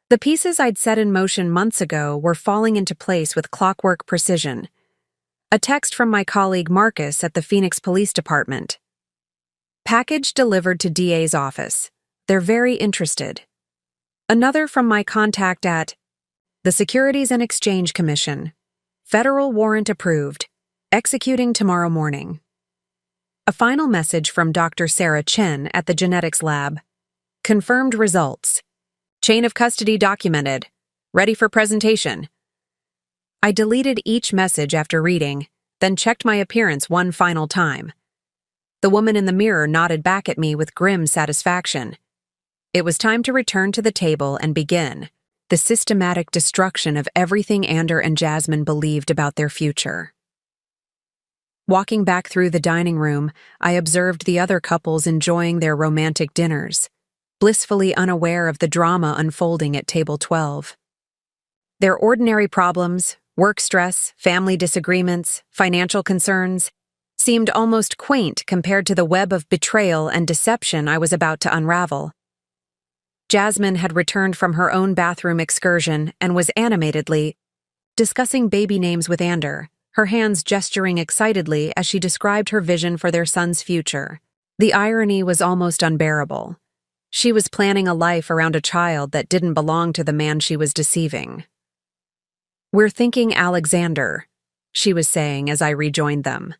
S1: The pieces I'd set in motion months ago were falling into place with clockwork precision. A text from my colleague Marcus at the Phoenix Police Department. "Package delivered to DA's office. They're very interested." Another from my contact at the Securities and Exchange Commission. "Federal warrant approved. Executing tomorrow morning." A final message from Dr. Sarah Chen at the genetics lab. "Confirmed results. Chain of custody documented. Ready for presentation." I deleted each message after reading, then checked my appearance one final time. The woman in the mirror nodded back at me with grim satisfaction. It was time to return to the table and begin the systematic destruction of everything Ander and Jasmine believed about their future. Walking back through the dining room, I observed the other couples enjoying their romantic dinners, blissfully unaware of the drama unfolding at table 12. Their ordinary problems, work stress, family disagreements, financial concerns, seemed almost quaint compared to the web of betrayal and deception I was about to unravel. Jasmine had returned from her own bathroom excursion and was animatedly discussing baby names with Ander, her hands gesturing excitedly as she described her vision for their son's future. The irony was almost unbearable. She was planning a life around a child that didn't belong to the man she was deceiving. "We're thinking Alexander," she was saying as I rejoined them.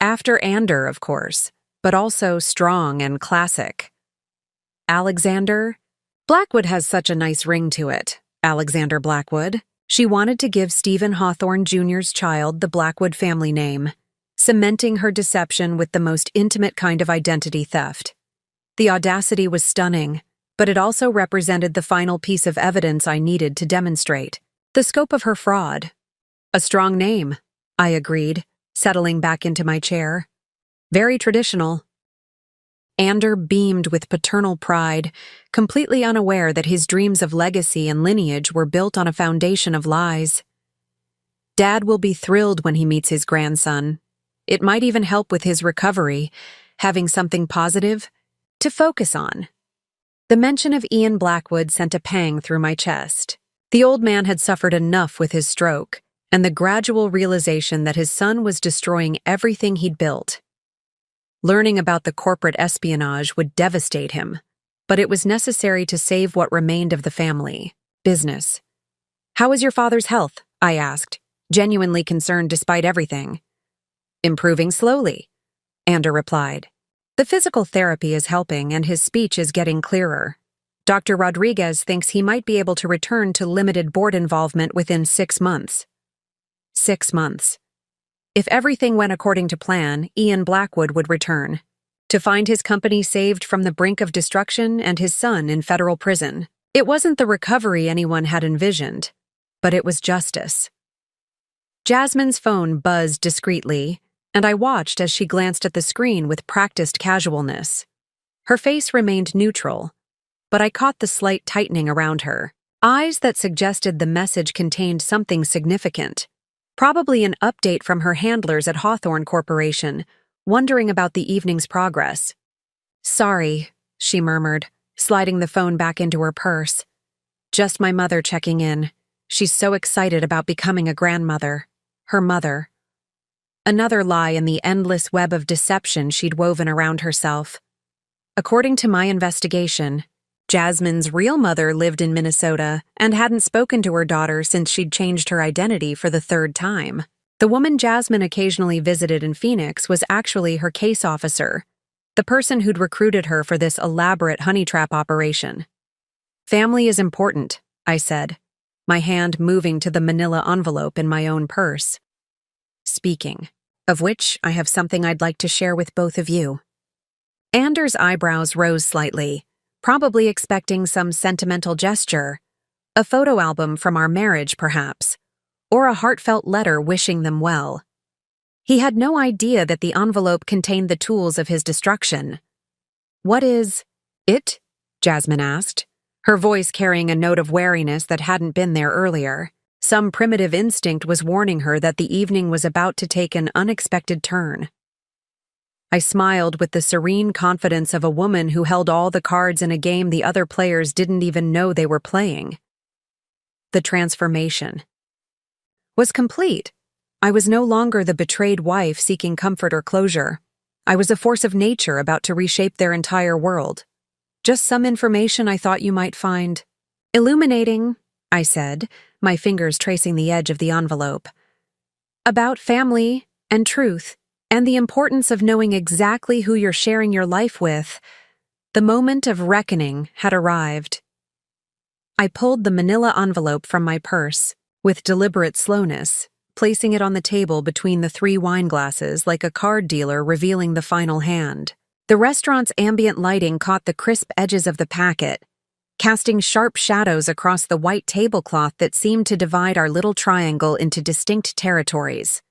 S1: "After Ander, of course, but also strong and classic." "Alexander? Blackwood has such a nice ring to it. Alexander Blackwood." She wanted to give Stephen Hawthorne Jr.'s child the Blackwood family name, cementing her deception with the most intimate kind of identity theft. The audacity was stunning, but it also represented the final piece of evidence I needed to demonstrate the scope of her fraud. "A strong name," I agreed, settling back into my chair. "Very traditional." Ander beamed with paternal pride, completely unaware that his dreams of legacy and lineage were built on a foundation of lies. "Dad will be thrilled when he meets his grandson. It might even help with his recovery, having something positive to focus on." The mention of Ian Blackwood sent a pang through my chest. The old man had suffered enough with his stroke, and the gradual realization that his son was destroying everything he'd built. Learning about the corporate espionage would devastate him, but it was necessary to save what remained of the family business. "How is your father's health?" I asked, genuinely concerned despite everything. "Improving slowly," Ander replied. "The physical therapy is helping and his speech is getting clearer. Dr. Rodriguez thinks he might be able to return to limited board involvement within 6 months. 6 months. If everything went according to plan, Ian Blackwood would return, to find his company saved from the brink of destruction and his son in federal prison. It wasn't the recovery anyone had envisioned, but it was justice. Jasmine's phone buzzed discreetly, and I watched as she glanced at the screen with practiced casualness. Her face remained neutral, but I caught the slight tightening around her, eyes that suggested the message contained something significant, probably an update from her handlers at Hawthorne Corporation, wondering about the evening's progress. "Sorry," she murmured, sliding the phone back into her purse. "Just my mother checking in. She's so excited about becoming a grandmother. Her mother." Another lie in the endless web of deception she'd woven around herself. According to my investigation, Jasmine's real mother lived in Minnesota and hadn't spoken to her daughter since she'd changed her identity for the third time. The woman Jasmine occasionally visited in Phoenix was actually her case officer, the person who'd recruited her for this elaborate honey trap operation. "Family is important," I said, my hand moving to the manila envelope in my own purse. "Speaking of which, I have something I'd like to share with both of you." Anders' eyebrows rose slightly, probably expecting some sentimental gesture, a photo album from our marriage, perhaps, or a heartfelt letter wishing them well. He had no idea that the envelope contained the tools of his destruction. "What is it?" Jasmine asked, her voice carrying a note of wariness that hadn't been there earlier. Some primitive instinct was warning her that the evening was about to take an unexpected turn. I smiled with the serene confidence of a woman who held all the cards in a game the other players didn't even know they were playing. The transformation was complete. I was no longer the betrayed wife seeking comfort or closure. I was a force of nature about to reshape their entire world. "Just some information I thought you might find illuminating," I said, my fingers tracing the edge of the envelope. "About family and truth, and the importance of knowing exactly who you're sharing your life with." The moment of reckoning had arrived. I pulled the manila envelope from my purse, with deliberate slowness, placing it on the table between the 3 wine glasses like a card dealer revealing the final hand. The restaurant's ambient lighting caught the crisp edges of the packet, casting sharp shadows across the white tablecloth that seemed to divide our little triangle into distinct territories.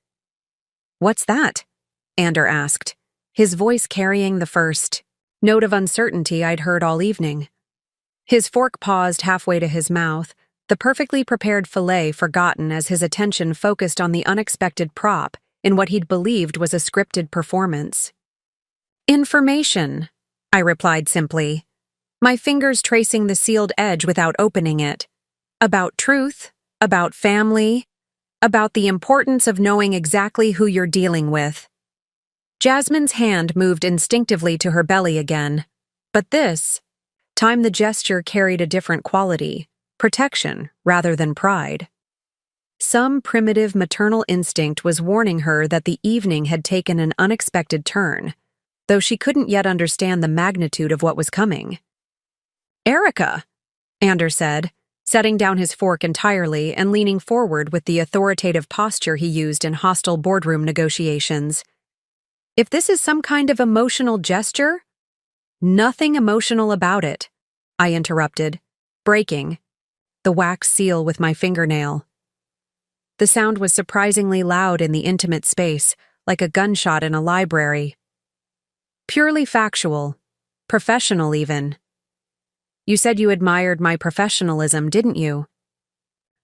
S1: "What's that?" Ander asked, his voice carrying the first note of uncertainty I'd heard all evening. His fork paused halfway to his mouth, the perfectly prepared fillet forgotten as his attention focused on the unexpected prop in what he'd believed was a scripted performance. "Information," I replied simply, my fingers tracing the sealed edge without opening it. "About truth, about family, about the importance of knowing exactly who you're dealing with." Jasmine's hand moved instinctively to her belly again, but this time the gesture carried a different quality, protection rather than pride. Some primitive maternal instinct was warning her that the evening had taken an unexpected turn, though she couldn't yet understand the magnitude of what was coming. "Erica," Anders said, setting down his fork entirely and leaning forward with the authoritative posture he used in hostile boardroom negotiations. "If this is some kind of emotional gesture—" "Nothing emotional about it," I interrupted, breaking the wax seal with my fingernail. The sound was surprisingly loud in the intimate space, like a gunshot in a library. "Purely factual, professional even. You said you admired my professionalism, didn't you?"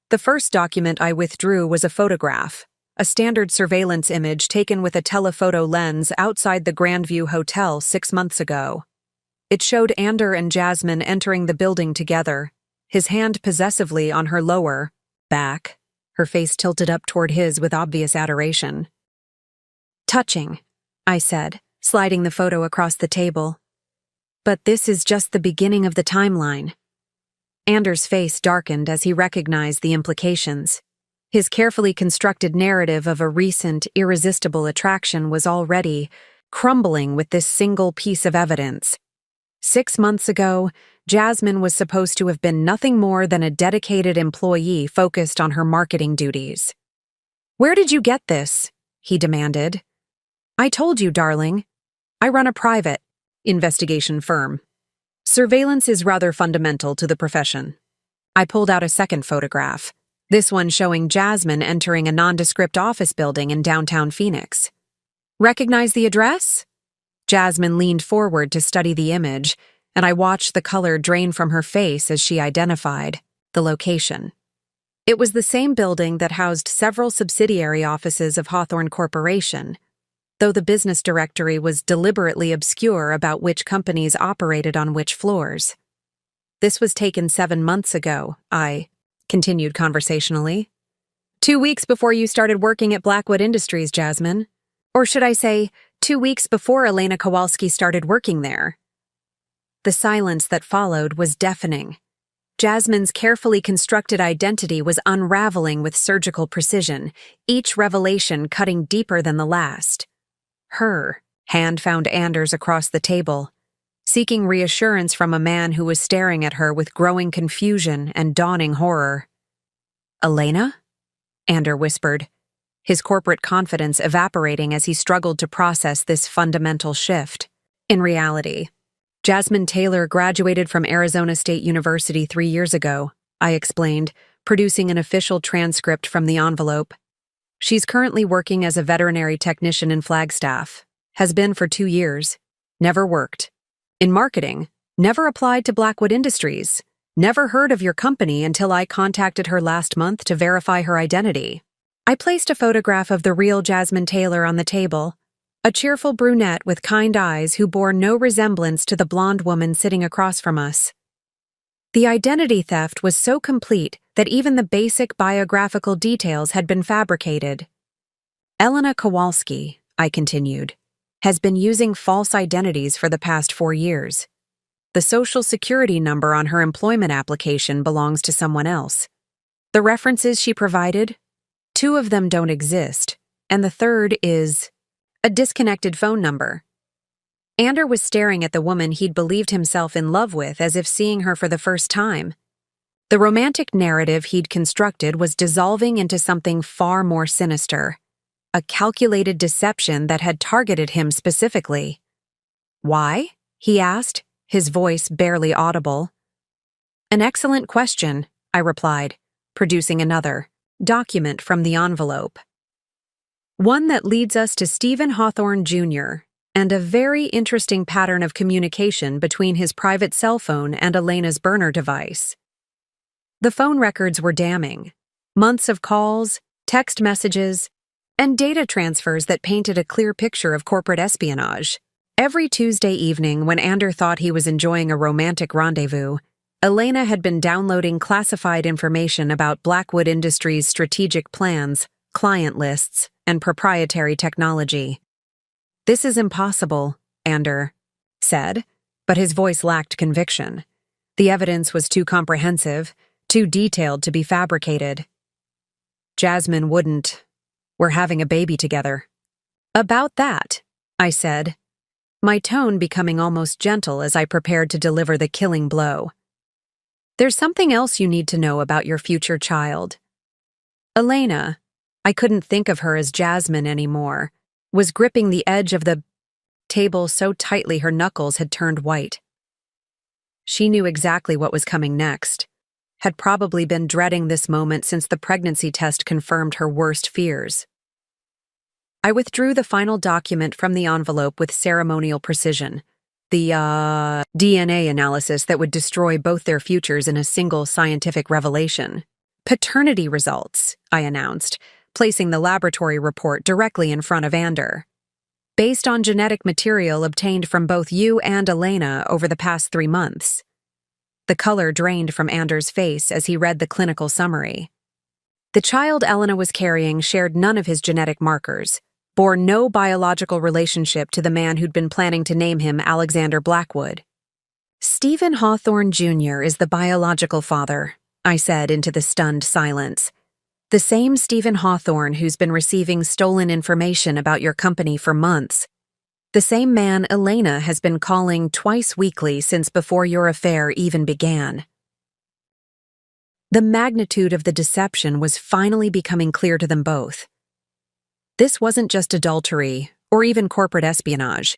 S1: The first document I withdrew was a photograph, a standard surveillance image taken with a telephoto lens outside the Grandview Hotel 6 months ago. It showed Ander and Jasmine entering the building together, his hand possessively on her lower back, her face tilted up toward his with obvious adoration. "Touching," I said, sliding the photo across the table. "But this is just the beginning of the timeline." Anders' face darkened as he recognized the implications. His carefully constructed narrative of a recent, irresistible attraction was already crumbling with this single piece of evidence. 6 months ago, Jasmine was supposed to have been nothing more than a dedicated employee focused on her marketing duties. "Where did you get this?" he demanded. "I told you, darling. I run a private investigation firm." Surveillance is rather fundamental to the profession. I pulled out a second photograph, this one showing Jasmine entering a nondescript office building in downtown Phoenix. Recognize the address? Jasmine leaned forward to study the image, and I watched the color drain from her face as she identified the location. It was the same building that housed several subsidiary offices of Hawthorne Corporation, though the business directory was deliberately obscure about which companies operated on which floors. This was taken 7 months ago, I continued conversationally. 2 weeks before you started working at Blackwood Industries, Jasmine. Or should I say, 2 weeks before Elena Kowalski started working there. The silence that followed was deafening. Jasmine's carefully constructed identity was unraveling with surgical precision, each revelation cutting deeper than the last. Her hand found Anders across the table, seeking reassurance from a man who was staring at her with growing confusion and dawning horror. Elena? Ander whispered, his corporate confidence evaporating as he struggled to process this fundamental shift. In reality, Jasmine Taylor graduated from Arizona State University 3 years ago, I explained, producing an official transcript from the envelope. She's currently working as a veterinary technician in Flagstaff, has been for 2 years, never worked. In marketing, never applied to Blackwood Industries, never heard of your company until I contacted her last month to verify her identity. I placed a photograph of the real Jasmine Taylor on the table, a cheerful brunette with kind eyes who bore no resemblance to the blonde woman sitting across from us. The identity theft was so complete that even the basic biographical details had been fabricated. Elena Kowalski, I continued, has been using false identities for the past 4 years. The social security number on her employment application belongs to someone else. The references she provided, 2 of them don't exist, and the third is a disconnected phone number. Ander was staring at the woman he'd believed himself in love with as if seeing her for the first time. The romantic narrative he'd constructed was dissolving into something far more sinister, a calculated deception that had targeted him specifically. Why? He asked, his voice barely audible. An excellent question, I replied, producing another document from the envelope. One that leads us to Stephen Hawthorne Jr., and a very interesting pattern of communication between his private cell phone and Elena's burner device. The phone records were damning. Months of calls, text messages, and data transfers that painted a clear picture of corporate espionage. Every Tuesday evening when Ander thought he was enjoying a romantic rendezvous, Elena had been downloading classified information about Blackwood Industries' strategic plans, client lists, and proprietary technology. This is impossible, Ander said, but his voice lacked conviction. The evidence was too comprehensive, too detailed to be fabricated. Jasmine wouldn't. We're having a baby together. About that, I said, my tone becoming almost gentle as I prepared to deliver the killing blow. There's something else you need to know about your future child. Elena, I couldn't think of her as Jasmine anymore, was gripping the edge of the table so tightly her knuckles had turned white. She knew exactly what was coming next, had probably been dreading this moment since the pregnancy test confirmed her worst fears. I withdrew the final document from the envelope with ceremonial precision, the DNA analysis that would destroy both their futures in a single scientific revelation. Paternity results, I announced, placing the laboratory report directly in front of Ander. Based on genetic material obtained from both you and Elena over the past 3 months. The color drained from Ander's face as he read the clinical summary. The child Elena was carrying shared none of his genetic markers, bore no biological relationship to the man who'd been planning to name him Alexander Blackwood. Stephen Hawthorne Jr. is the biological father, I said into the stunned silence. The same Stephen Hawthorne who's been receiving stolen information about your company for months. The same man Elena has been calling twice weekly since before your affair even began. The magnitude of the deception was finally becoming clear to them both. This wasn't just adultery or even corporate espionage.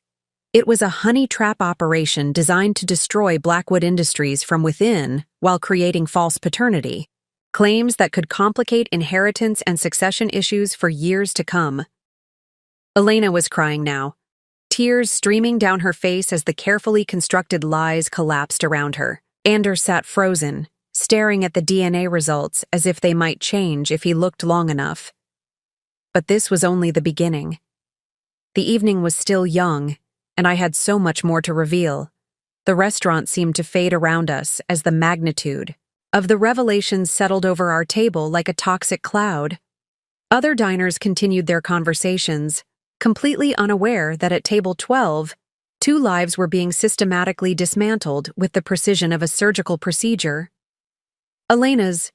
S1: It was a honey trap operation designed to destroy Blackwood Industries from within while creating false paternity, claims that could complicate inheritance and succession issues for years to come. Elena was crying now, tears streaming down her face as the carefully constructed lies collapsed around her. Anders sat frozen, staring at the DNA results as if they might change if he looked long enough. But this was only the beginning. The evening was still young, and I had so much more to reveal. The restaurant seemed to fade around us as the magnitude of the revelations settled over our table like a toxic cloud. Other diners continued their conversations, completely unaware that at table 12, 2 lives were being systematically dismantled with the precision of a surgical procedure. Elena's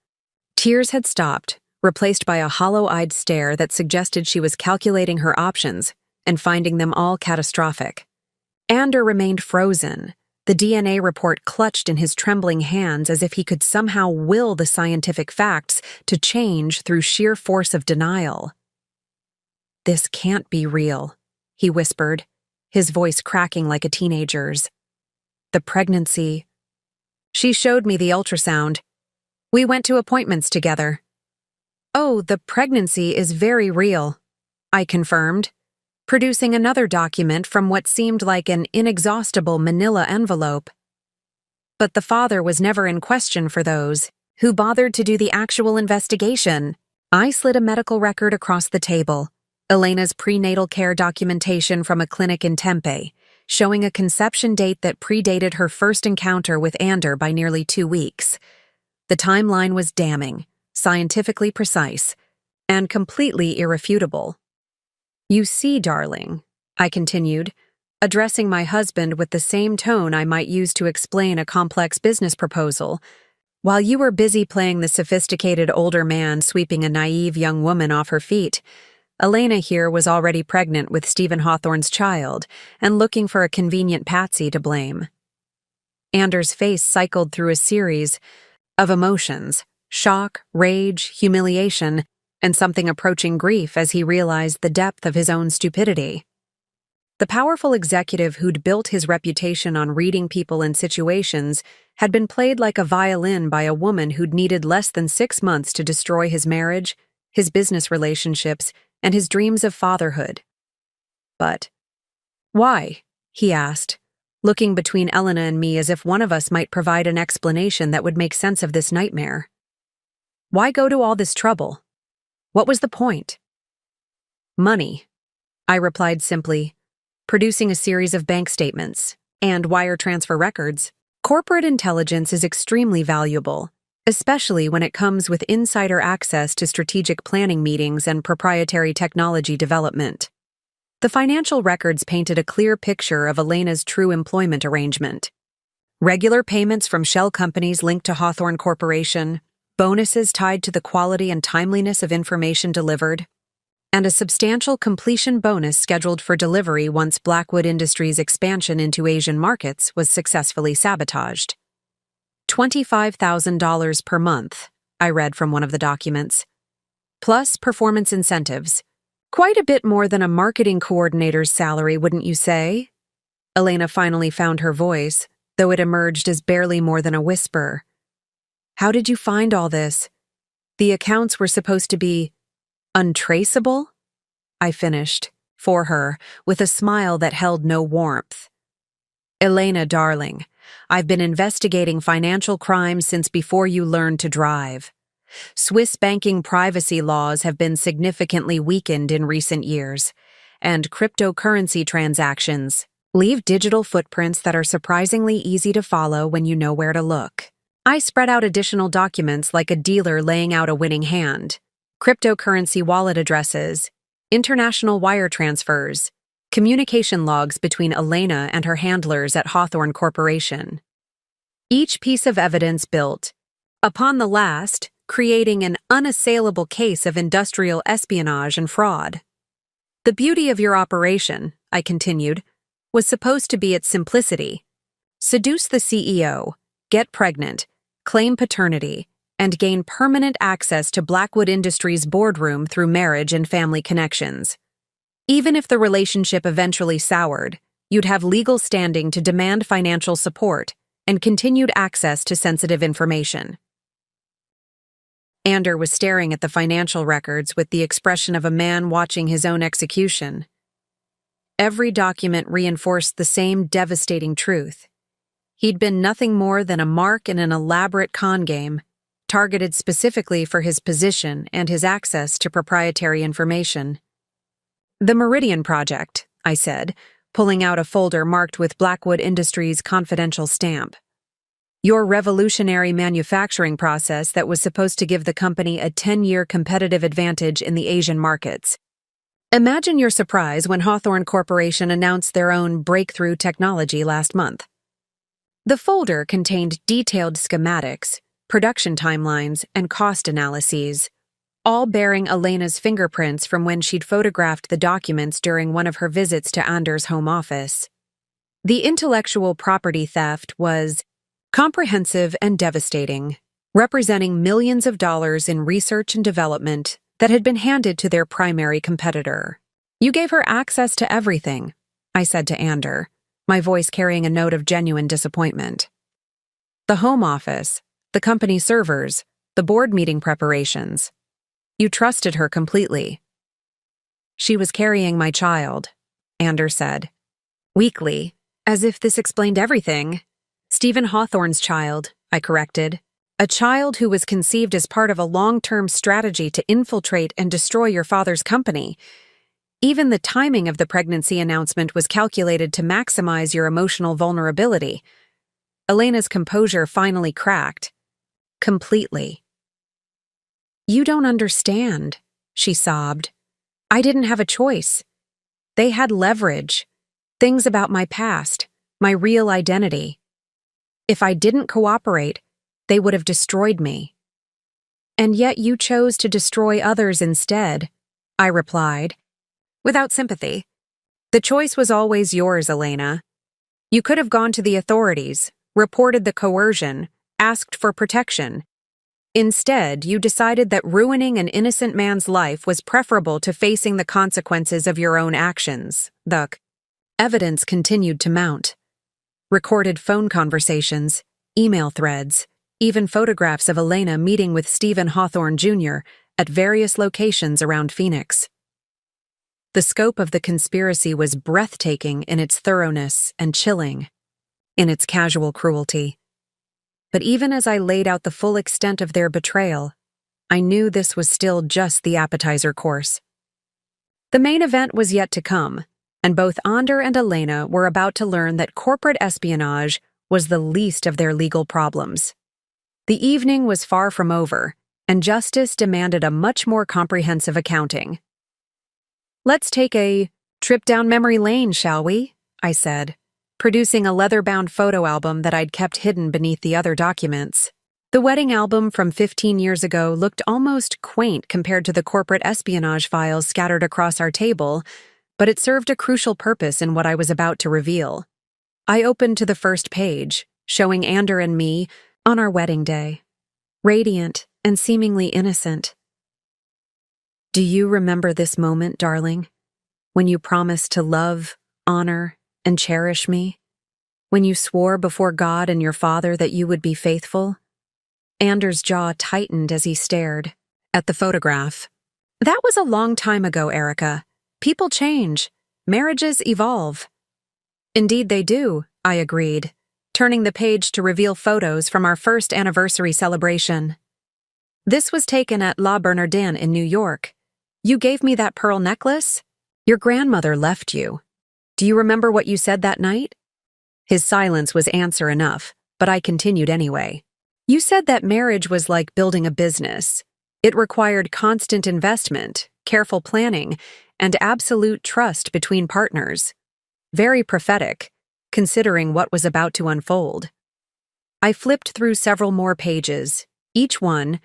S1: tears had stopped, replaced by a hollow-eyed stare that suggested she was calculating her options and finding them all catastrophic. Ander remained frozen, the DNA report clutched in his trembling hands as if he could somehow will the scientific facts to change through sheer force of denial. "This can't be real," he whispered, his voice cracking like a teenager's. "The pregnancy." She showed me the ultrasound. We went to appointments together. "Oh, the pregnancy is very real," I confirmed, producing another document from what seemed like an inexhaustible manila envelope. But the father was never in question for those who bothered to do the actual investigation. I slid a medical record across the table, Elena's prenatal care documentation from a clinic in Tempe, showing a conception date that predated her first encounter with Ander by nearly 2 weeks. The timeline was damning, scientifically precise, and completely irrefutable. "You see, darling," I continued, addressing my husband with the same tone I might use to explain a complex business proposal, while you were busy playing the sophisticated older man sweeping a naive young woman off her feet, Elena here was already pregnant with Stephen Hawthorne's child and looking for a convenient patsy to blame. Anders' face cycled through a series of emotions: shock, rage, humiliation, and something approaching grief as he realized the depth of his own stupidity. The powerful executive who'd built his reputation on reading people and situations had been played like a violin by a woman who'd needed less than 6 months to destroy his marriage, his business relationships, and his dreams of fatherhood. "But why?" he asked, looking between Elena and me as if one of us might provide an explanation that would make sense of this nightmare. "Why go to all this trouble? What was the point?" "Money," I replied simply, producing a series of bank statements and wire transfer records. Corporate intelligence is extremely valuable, especially when it comes with insider access to strategic planning meetings and proprietary technology development. The financial records painted a clear picture of Elena's true employment arrangement. Regular payments from shell companies linked to Hawthorne Corporation, bonuses tied to the quality and timeliness of information delivered, and a substantial completion bonus scheduled for delivery once Blackwood Industries' expansion into Asian markets was successfully sabotaged. $25,000 per month, I read from one of the documents. Plus performance incentives. Quite a bit more than a marketing coordinator's salary, wouldn't you say? Elena finally found her voice, though it emerged as barely more than a whisper. "How did you find all this? The accounts were supposed to be untraceable?" I finished, for her, with a smile that held no warmth. "Elena, darling, I've been investigating financial crimes since before you learned to drive. Swiss banking privacy laws have been significantly weakened in recent years, and cryptocurrency transactions leave digital footprints that are surprisingly easy to follow when you know where to look." I spread out additional documents like a dealer laying out a winning hand: cryptocurrency wallet addresses, international wire transfers, communication logs between Elena and her handlers at Hawthorne Corporation. Each piece of evidence built upon the last, creating an unassailable case of industrial espionage and fraud. "The beauty of your operation," I continued, "was supposed to be its simplicity. Seduce the CEO, get pregnant, claim paternity, and gain permanent access to Blackwood Industries' boardroom through marriage and family connections. Even if the relationship eventually soured, you'd have legal standing to demand financial support and continued access to sensitive information. Ander was staring at the financial records with the expression of a man watching his own execution. Every document reinforced the same devastating truth. He'd been nothing more than a mark in an elaborate con game, targeted specifically for his position and his access to proprietary information. "The Meridian Project," I said, pulling out a folder marked with Blackwood Industries' confidential stamp. "Your revolutionary manufacturing process that was supposed to give the company a 10-year competitive advantage in the Asian markets. Imagine your surprise when Hawthorne Corporation announced their own breakthrough technology last month." The folder contained detailed schematics, production timelines, and cost analyses, all bearing Elena's fingerprints from when she'd photographed the documents during one of her visits to Ander's home office. The intellectual property theft was comprehensive and devastating, representing millions of dollars in research and development that had been handed to their primary competitor. "You gave her access to everything," I said to Ander, my voice carrying a note of genuine disappointment. "The home office, the company servers, the board meeting preparations. You trusted her completely." "She was carrying my child," Ander said. Weakly, as if this explained everything. "Stephen Hawthorne's child," I corrected. "A child who was conceived as part of a long-term strategy to infiltrate and destroy your father's company. Even the timing of the pregnancy announcement was calculated to maximize your emotional vulnerability." Elena's composure finally cracked. Completely. "You don't understand," she sobbed. "I didn't have a choice. They had leverage, things about my past, my real identity. If I didn't cooperate, they would have destroyed me." "And yet you chose to destroy others instead," I replied, without sympathy. "The choice was always yours, Elena. You could have gone to the authorities, reported the coercion, asked for protection. Instead, you decided that ruining an innocent man's life was preferable to facing the consequences of your own actions." The evidence continued to mount. Recorded phone conversations, email threads, even photographs of Elena meeting with Stephen Hawthorne Jr. at various locations around Phoenix. The scope of the conspiracy was breathtaking in its thoroughness and chilling in its casual cruelty. But even as I laid out the full extent of their betrayal, I knew this was still just the appetizer course. The main event was yet to come, and both Ander and Elena were about to learn that corporate espionage was the least of their legal problems. The evening was far from over, and justice demanded a much more comprehensive accounting. "Let's take a trip down memory lane, shall we?" I said, producing a leather-bound photo album that I'd kept hidden beneath the other documents. The wedding album from 15 years ago looked almost quaint compared to the corporate espionage files scattered across our table, but it served a crucial purpose in what I was about to reveal. I opened to the first page, showing Ander and me on our wedding day, radiant and seemingly innocent. "Do you remember this moment, darling? When you promised to love, honor, and cherish me? When you swore before God and your father that you would be faithful?" Ander's jaw tightened as he stared at the photograph. "That was a long time ago, Erica. People change. Marriages evolve." "Indeed they do," I agreed, turning the page to reveal photos from our first anniversary celebration. "This was taken at La Bernardin in New York. You gave me that pearl necklace? Your grandmother left you. Do you remember what you said that night?" His silence was answer enough, but I continued anyway. "You said that marriage was like building a business. It required constant investment, careful planning, and absolute trust between partners. Very prophetic, considering what was about to unfold." I flipped through several more pages, each one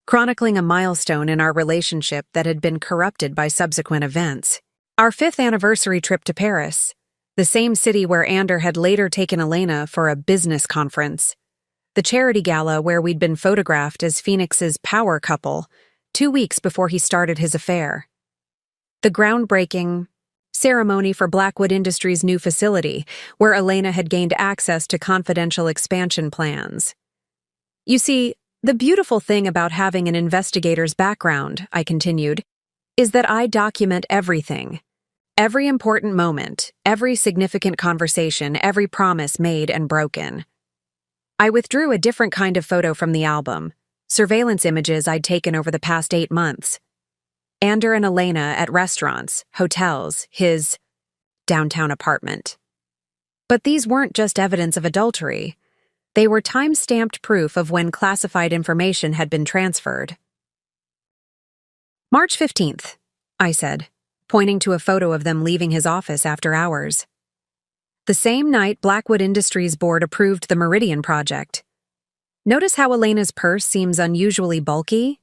S1: chronicling a milestone in our relationship that had been corrupted by subsequent events. Our 5th anniversary trip to Paris, the same city where Ander had later taken Elena for a business conference. The charity gala where we'd been photographed as Phoenix's power couple 2 weeks before he started his affair. The groundbreaking ceremony for Blackwood Industries' new facility, where Elena had gained access to confidential expansion plans. You see, the beautiful thing about having an investigator's background, I continued, is that I document everything. Every important moment, every significant conversation, every promise made and broken. I withdrew a different kind of photo from the album, surveillance images I'd taken over the past 8 months. Ander and Elena at restaurants, hotels, his downtown apartment. But these weren't just evidence of adultery. They were time-stamped proof of when classified information had been transferred. March 15th, I said, pointing to a photo of them leaving his office after hours. The same night Blackwood Industries board approved the Meridian project. Notice how Elena's purse seems unusually bulky?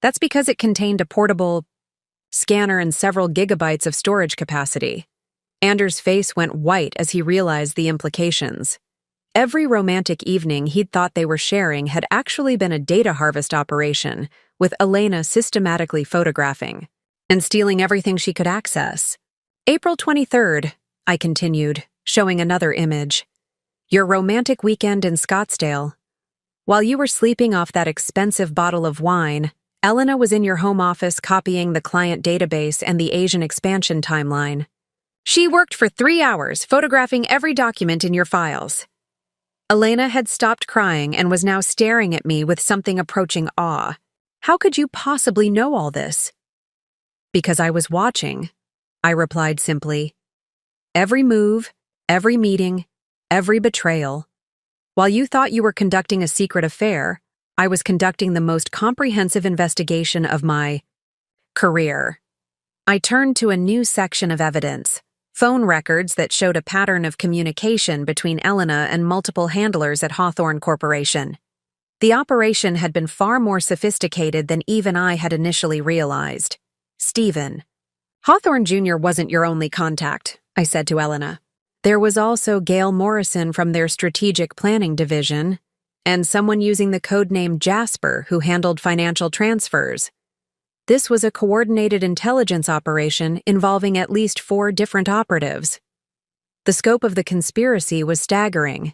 S1: That's because it contained a portable scanner and several gigabytes of storage capacity. Anders' face went white as he realized the implications. Every romantic evening he'd thought they were sharing had actually been a data harvest operation, with Elena systematically photographing and stealing everything she could access. April 23rd, I continued, showing another image. Your romantic weekend in Scottsdale. While you were sleeping off that expensive bottle of wine, Elena was in your home office copying the client database and the Asian expansion timeline. She worked for 3 hours, photographing every document in your files. Elena had stopped crying and was now staring at me with something approaching awe. How could you possibly know all this? Because I was watching, I replied simply. Every move, every meeting, every betrayal. While you thought you were conducting a secret affair, I was conducting the most comprehensive investigation of my career. I turned to a new section of evidence, phone records that showed a pattern of communication between Elena and multiple handlers at Hawthorne Corporation. The operation had been far more sophisticated than even I had initially realized. Stephen. Hawthorne Jr. wasn't your only contact, I said to Elena. There was also Gail Morrison from their strategic planning division, and someone using the codename Jasper who handled financial transfers. This was a coordinated intelligence operation involving at least 4 different operatives. The scope of the conspiracy was staggering.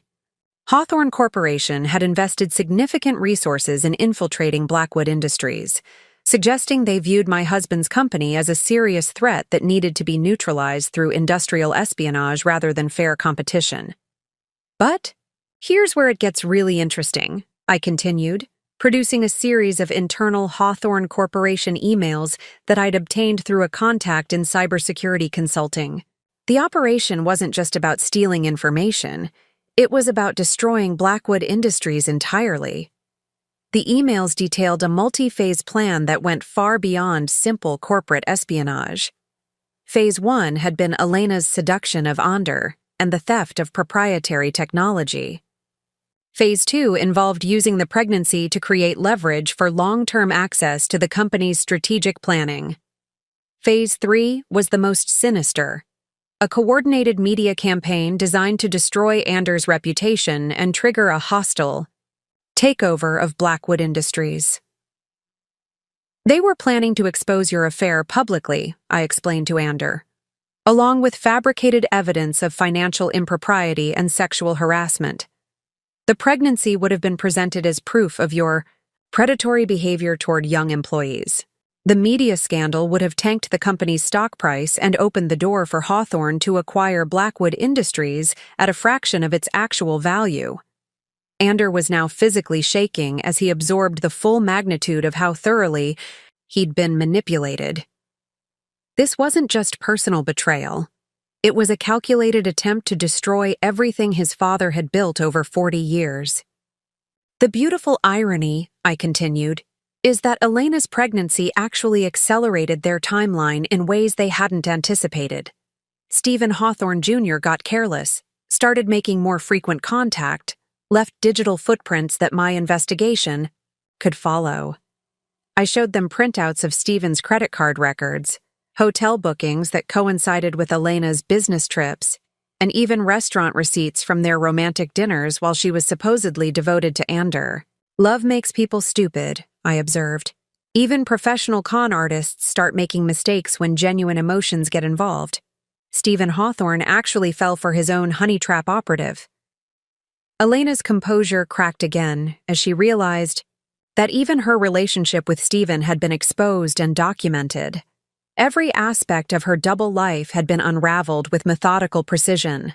S1: Hawthorne Corporation had invested significant resources in infiltrating Blackwood Industries, suggesting they viewed my husband's company as a serious threat that needed to be neutralized through industrial espionage rather than fair competition. But here's where it gets really interesting, I continued, producing a series of internal Hawthorne Corporation emails that I'd obtained through a contact in cybersecurity consulting. The operation wasn't just about stealing information, it was about destroying Blackwood Industries entirely. The emails detailed a multi-phase plan that went far beyond simple corporate espionage. Phase 1 had been Elena's seduction of Ander and the theft of proprietary technology. Phase 2 involved using the pregnancy to create leverage for long-term access to the company's strategic planning. Phase 3 was the most sinister, a coordinated media campaign designed to destroy Ander's reputation and trigger a hostile takeover of Blackwood Industries. They were planning to expose your affair publicly, I explained to Ander, along with fabricated evidence of financial impropriety and sexual harassment. The pregnancy would have been presented as proof of your predatory behavior toward young employees. The media scandal would have tanked the company's stock price and opened the door for Hawthorne to acquire Blackwood Industries at a fraction of its actual value. Ander was now physically shaking as he absorbed the full magnitude of how thoroughly he'd been manipulated. This wasn't just personal betrayal. It was a calculated attempt to destroy everything his father had built over 40 years. The beautiful irony, I continued, is that Elena's pregnancy actually accelerated their timeline in ways they hadn't anticipated. Stephen Hawthorne Jr. got careless, started making more frequent contact, left digital footprints that my investigation could follow. I showed them printouts of Stephen's credit card records, hotel bookings that coincided with Elena's business trips, and even restaurant receipts from their romantic dinners while she was supposedly devoted to Ander. Love makes people stupid, I observed. Even professional con artists start making mistakes when genuine emotions get involved. Stephen Hawthorne actually fell for his own honey trap operative. Elena's composure cracked again as she realized that even her relationship with Stephen had been exposed and documented. Every aspect of her double life had been unraveled with methodical precision.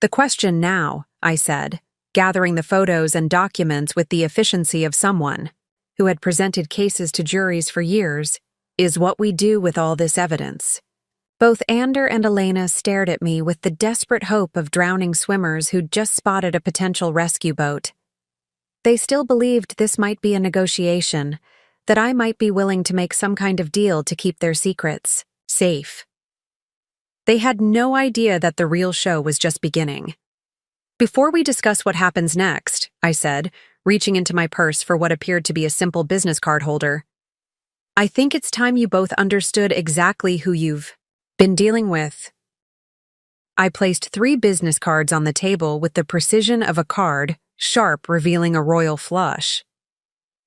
S1: "The question now," I said, gathering the photos and documents with the efficiency of someone who had presented cases to juries for years, "is what we do with all this evidence." Both Ander and Elena stared at me with the desperate hope of drowning swimmers who'd just spotted a potential rescue boat. They still believed this might be a negotiation, that I might be willing to make some kind of deal to keep their secrets safe. They had no idea that the real show was just beginning. "Before we discuss what happens next," I said, reaching into my purse for what appeared to be a simple business card holder, "I think it's time you both understood exactly who you've been dealing with." I placed 3 business cards on the table with the precision of a card, sharp, revealing a royal flush.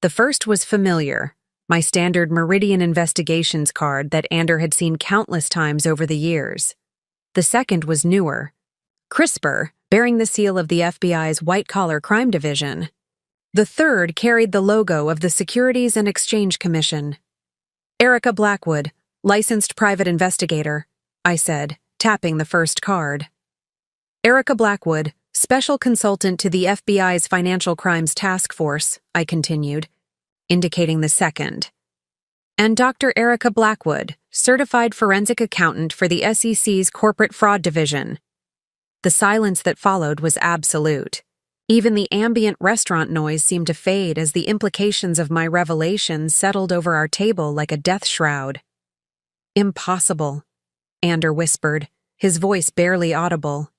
S1: The first was familiar, my standard Meridian Investigations card that Ander had seen countless times over the years. The second was newer, crisper, bearing the seal of the FBI's white-collar crime division. The third carried the logo of the Securities and Exchange Commission. "Erica Blackwood, licensed private investigator," I said, tapping the first card. "Erica Blackwood, special consultant to the FBI's Financial Crimes Task Force," I continued, indicating the second. "And Dr. Erica Blackwood, certified forensic accountant for the SEC's Corporate Fraud Division." The silence that followed was absolute. Even the ambient restaurant noise seemed to fade as the implications of my revelation settled over our table like a death shroud. "Impossible," Ander whispered, his voice barely audible.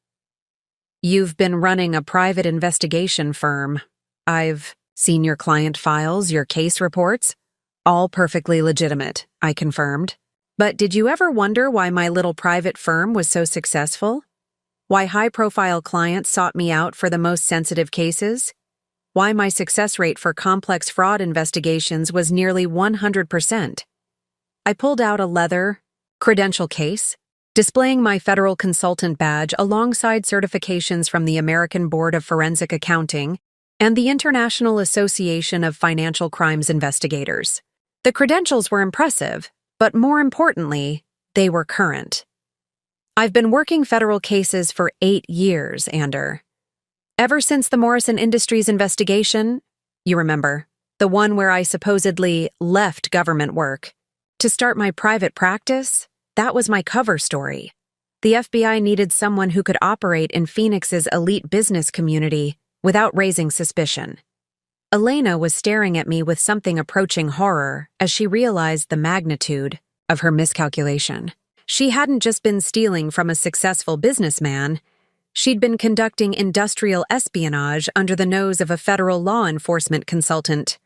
S1: "You've been running a private investigation firm. I've seen your client files, your case reports. All perfectly legitimate," I confirmed. "But did you ever wonder why my little private firm was so successful? Why high-profile clients sought me out for the most sensitive cases? Why my success rate for complex fraud investigations was nearly 100%. I pulled out a leather credential case, displaying my federal consultant badge alongside certifications from the American Board of Forensic Accounting and the International Association of Financial Crimes Investigators. The credentials were impressive, but more importantly, they were current. I've been working federal cases for 8 years, Ander. Ever since the Morrison Industries investigation, you remember, the one where I supposedly left government work to start my private practice, that was my cover story. The FBI needed someone who could operate in Phoenix's elite business community without raising suspicion. Elena was staring at me with something approaching horror as she realized the magnitude of her miscalculation. She hadn't just been stealing from a successful businessman, she'd been conducting industrial espionage under the nose of a federal law enforcement consultant.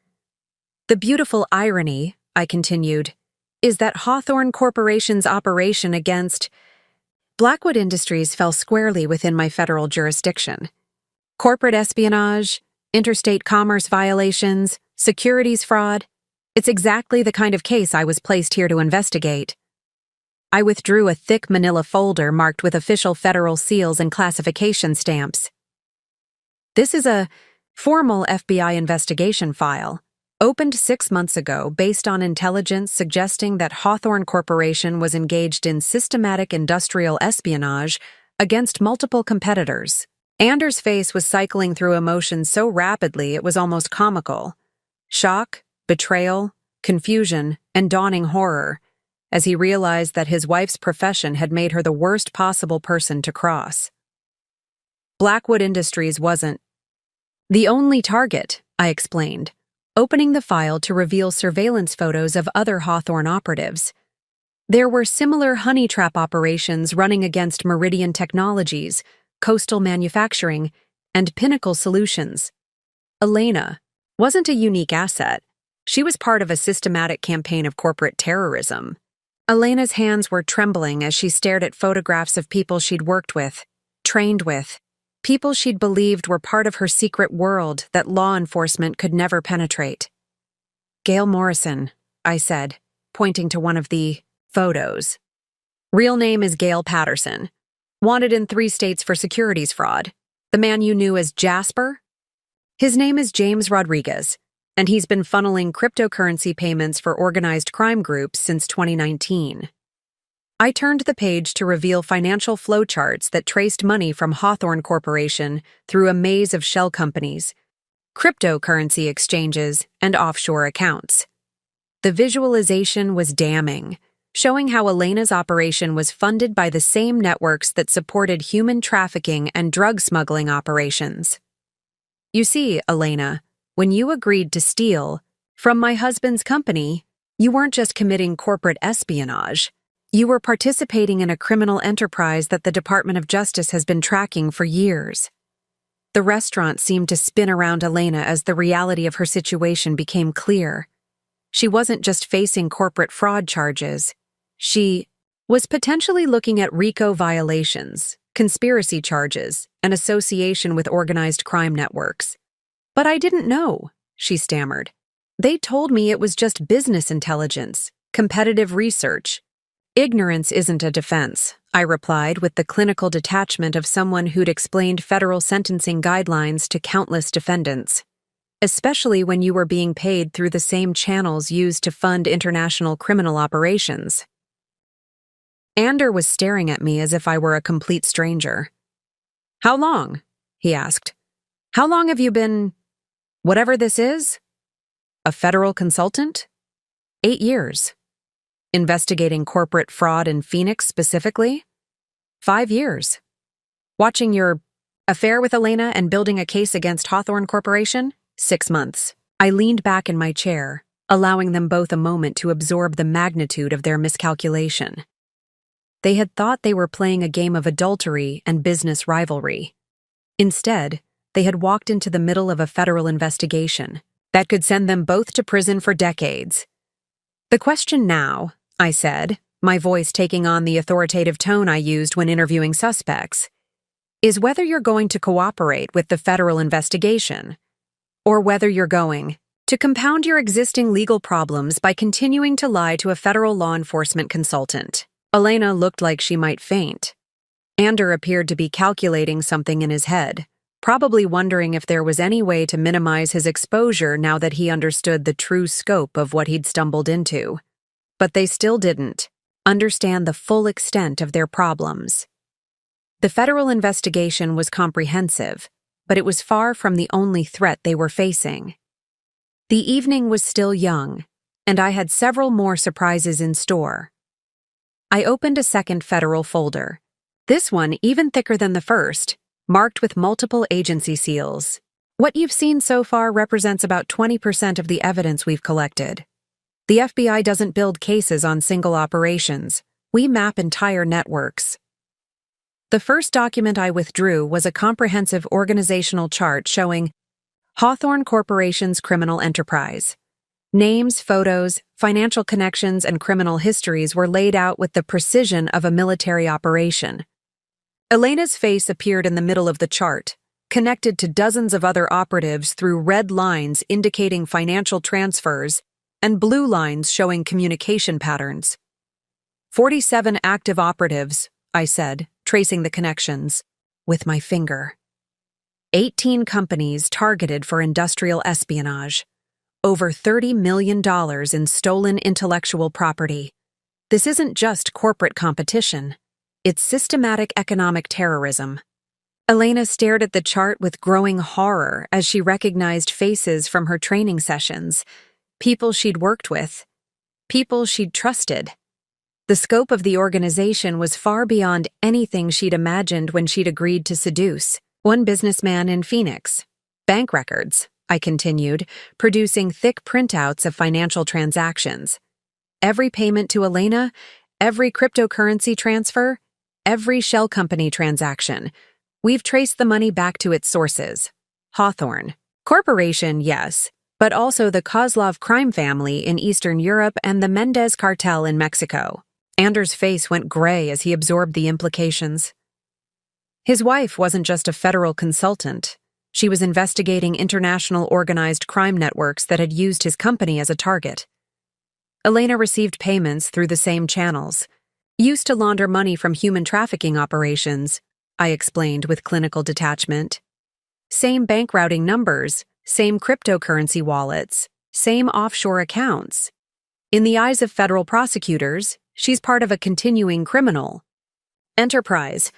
S1: "The beautiful irony," I continued, "is that Hawthorne Corporation's operation against Blackwood Industries fell squarely within my federal jurisdiction. Corporate espionage, interstate commerce violations, securities fraud. It's exactly the kind of case I was placed here to investigate." I withdrew a thick manila folder marked with official federal seals and classification stamps. "This is a formal FBI investigation file, opened 6 months ago based on intelligence suggesting that Hawthorne Corporation was engaged in systematic industrial espionage against multiple competitors." Anders' face was cycling through emotions so rapidly it was almost comical. Shock, betrayal, confusion, and dawning horror, as he realized that his wife's profession had made her the worst possible person to cross. Blackwood Industries wasn't the only target, I explained, opening the file to reveal surveillance photos of other Hawthorne operatives. There were similar honey trap operations running against Meridian Technologies, Coastal Manufacturing, and Pinnacle Solutions. Elena wasn't a unique asset. She was part of a systematic campaign of corporate terrorism. Elena's hands were trembling as she stared at photographs of people she'd worked with, trained with, people she'd believed were part of her secret world that law enforcement could never penetrate. "Gail Morrison," I said, pointing to one of the photos. Real name is Gail Patterson. Wanted in 3 states for securities fraud. The man you knew as Jasper? His name is James Rodriguez, and he's been funneling cryptocurrency payments for organized crime groups since 2019. I turned the page to reveal financial flowcharts that traced money from Hawthorne Corporation through a maze of shell companies, cryptocurrency exchanges, and offshore accounts. The visualization was damning, showing how Elena's operation was funded by the same networks that supported human trafficking and drug smuggling operations. You see, Elena, when you agreed to steal from my husband's company, you weren't just committing corporate espionage. You were participating in a criminal enterprise that the Department of Justice has been tracking for years. The restaurant seemed to spin around Elena as the reality of her situation became clear. She wasn't just facing corporate fraud charges. She was potentially looking at RICO violations, conspiracy charges, and association with organized crime networks. But I didn't know, she stammered. They told me it was just business intelligence, competitive research. Ignorance isn't a defense, I replied with the clinical detachment of someone who'd explained federal sentencing guidelines to countless defendants. Especially when you were being paid through the same channels used to fund international criminal operations. Ander was staring at me as if I were a complete stranger. How long? He asked. How long have you been, whatever this is? A federal consultant? 8 years. Investigating corporate fraud in Phoenix specifically? 5 years. Watching your affair with Elena and building a case against Hawthorne Corporation? 6 months. I leaned back in my chair, allowing them both a moment to absorb the magnitude of their miscalculation. They had thought they were playing a game of adultery and business rivalry. Instead, they had walked into the middle of a federal investigation that could send them both to prison for decades. The question now, I said, my voice taking on the authoritative tone I used when interviewing suspects, is whether you're going to cooperate with the federal investigation, or whether you're going to compound your existing legal problems by continuing to lie to a federal law enforcement consultant. Elena looked like she might faint. Ander appeared to be calculating something in his head, probably wondering if there was any way to minimize his exposure now that he understood the true scope of what he'd stumbled into. But they still didn't understand the full extent of their problems. The federal investigation was comprehensive, but it was far from the only threat they were facing. The evening was still young, and I had several more surprises in store. I opened a second federal folder, this one even thicker than the first, marked with multiple agency seals. What you've seen so far represents about 20% of the evidence we've collected. The FBI doesn't build cases on single operations. We map entire networks. The first document I withdrew was a comprehensive organizational chart showing Hawthorne Corporation's criminal enterprise. Names, photos, financial connections, and criminal histories were laid out with the precision of a military operation. Elena's face appeared in the middle of the chart, connected to dozens of other operatives through red lines indicating financial transfers and blue lines showing communication patterns. 47 active operatives, I said, tracing the connections with my finger. 18 companies targeted for industrial espionage. Over $30 million in stolen intellectual property. This isn't just corporate competition. It's systematic economic terrorism. Elena stared at the chart with growing horror as she recognized faces from her training sessions, people she'd worked with, people she'd trusted. The scope of the organization was far beyond anything she'd imagined when she'd agreed to seduce one businessman in Phoenix. Bank records, I continued, producing thick printouts of financial transactions. Every payment to Elena, every cryptocurrency transfer, every shell company transaction. We've traced the money back to its sources. Hawthorne Corporation, yes, but also the Kozlov crime family in Eastern Europe and the Mendez cartel in Mexico. Anders' face went gray as he absorbed the implications. His wife wasn't just a federal consultant. She was investigating international organized crime networks that had used his company as a target. Elena received payments through the same channels. Used to launder money from human trafficking operations, I explained with clinical detachment. Same bank routing numbers, same cryptocurrency wallets, same offshore accounts. In the eyes of federal prosecutors, she's part of a continuing criminal enterprise.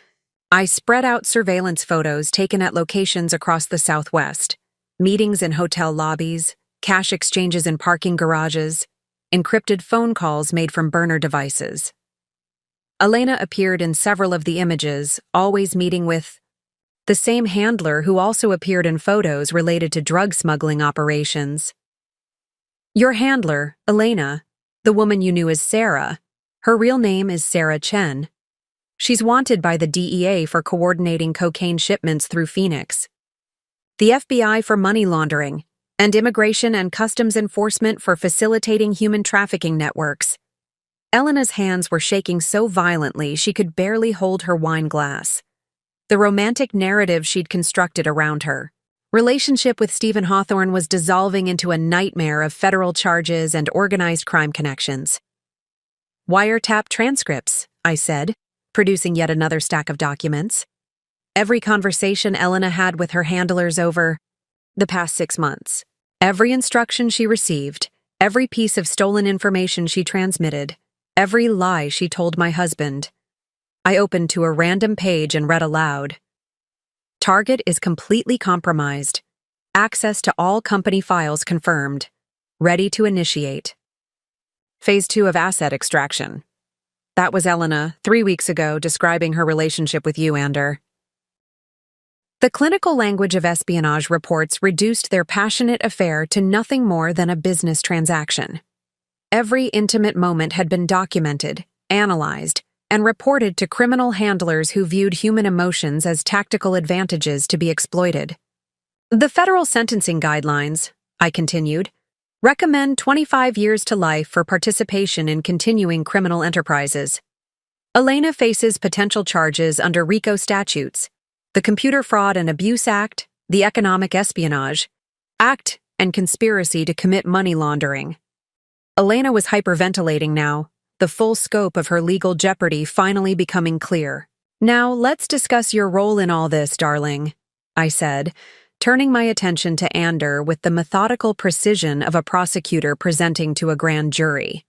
S1: I spread out surveillance photos taken at locations across the Southwest, meetings in hotel lobbies, cash exchanges in parking garages, encrypted phone calls made from burner devices. Elena appeared in several of the images, always meeting with the same handler who also appeared in photos related to drug smuggling operations. Your handler, Elena, the woman you knew as Sarah, her real name is Sarah Chen. She's wanted by the DEA for coordinating cocaine shipments through Phoenix, the FBI for money laundering, and Immigration and Customs Enforcement for facilitating human trafficking networks. Elena's hands were shaking so violently she could barely hold her wine glass. The romantic narrative she'd constructed around her relationship with Stephen Hawthorne was dissolving into a nightmare of federal charges and organized crime connections. Wiretap transcripts, I said, producing yet another stack of documents. Every conversation Elena had with her handlers over the past 6 months. Every instruction she received, every piece of stolen information she transmitted, every lie she told my husband. I opened to a random page and read aloud. Target is completely compromised. Access to all company files confirmed. Ready to initiate. Phase 2 of asset extraction. That was Elena, 3 weeks ago, describing her relationship with you, Ander. The clinical language of espionage reports reduced their passionate affair to nothing more than a business transaction. Every intimate moment had been documented, analyzed, and reported to criminal handlers who viewed human emotions as tactical advantages to be exploited. The federal sentencing guidelines, I continued, recommend 25 years to life for participation in continuing criminal enterprises. Elena faces potential charges under RICO statutes, the Computer Fraud and Abuse Act, the Economic Espionage Act, and conspiracy to commit money laundering. Elena was hyperventilating now, the full scope of her legal jeopardy finally becoming clear. Now, let's discuss your role in all this, darling, I said, turning my attention to Ander with the methodical precision of a prosecutor presenting to a grand jury.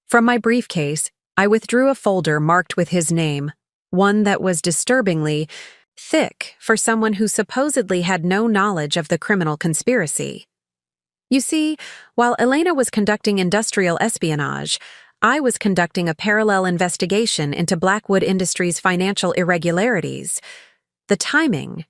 S1: From my briefcase, I withdrew a folder marked with his name, one that was disturbingly thick for someone who supposedly had no knowledge of the criminal conspiracy. You see, while Elena was conducting industrial espionage, I was conducting a parallel investigation into Blackwood Industries' financial irregularities. The timing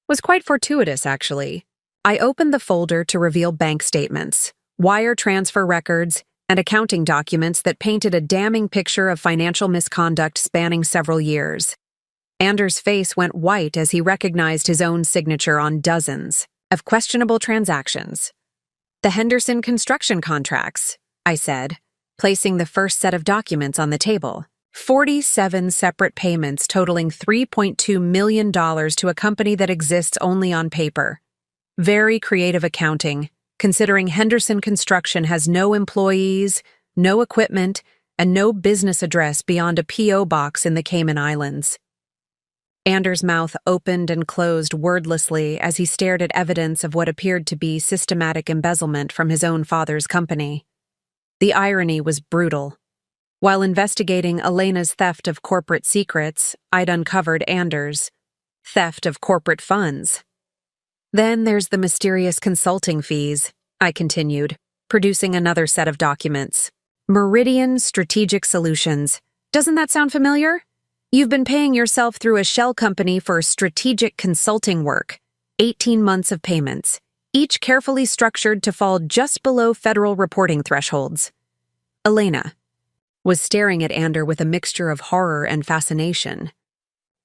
S1: was quite fortuitous, actually. I opened the folder to reveal bank statements, wire transfer records, and accounting documents that painted a damning picture of financial misconduct spanning several years. Anders' face went white as he recognized his own signature on dozens of questionable transactions. The Henderson construction contracts, I said, placing the first set of documents on the table. 47 separate payments totaling $3.2 million to a company that exists only on paper. Very creative accounting, considering Henderson Construction has no employees, no equipment, and no business address beyond a P.O. box in the Cayman Islands. Anders' mouth opened and closed wordlessly as he stared at evidence of what appeared to be systematic embezzlement from his own father's company. The irony was brutal. While investigating Elena's theft of corporate secrets, I'd uncovered Anders' theft of corporate funds. Then there's the mysterious consulting fees, I continued, producing another set of documents. Meridian Strategic Solutions. Doesn't that sound familiar? You've been paying yourself through a shell company for strategic consulting work. 18 months of payments, each carefully structured to fall just below federal reporting thresholds. Elena was staring at Ander with a mixture of horror and fascination.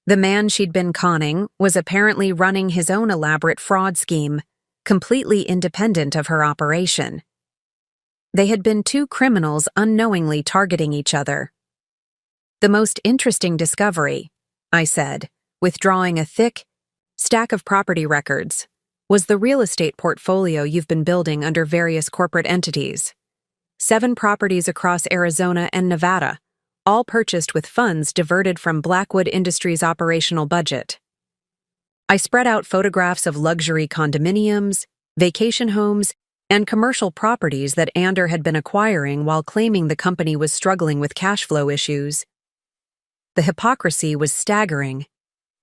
S1: The man she'd been conning was apparently running his own elaborate fraud scheme, completely independent of her operation. They had been two criminals unknowingly targeting each other. The most interesting discovery, I said, withdrawing a thick stack of property records, was the real estate portfolio you've been building under various corporate entities. 7 properties across Arizona and Nevada, all purchased with funds diverted from Blackwood Industries' operational budget. I spread out photographs of luxury condominiums, vacation homes, and commercial properties that Ander had been acquiring while claiming the company was struggling with cash flow issues. The hypocrisy was staggering.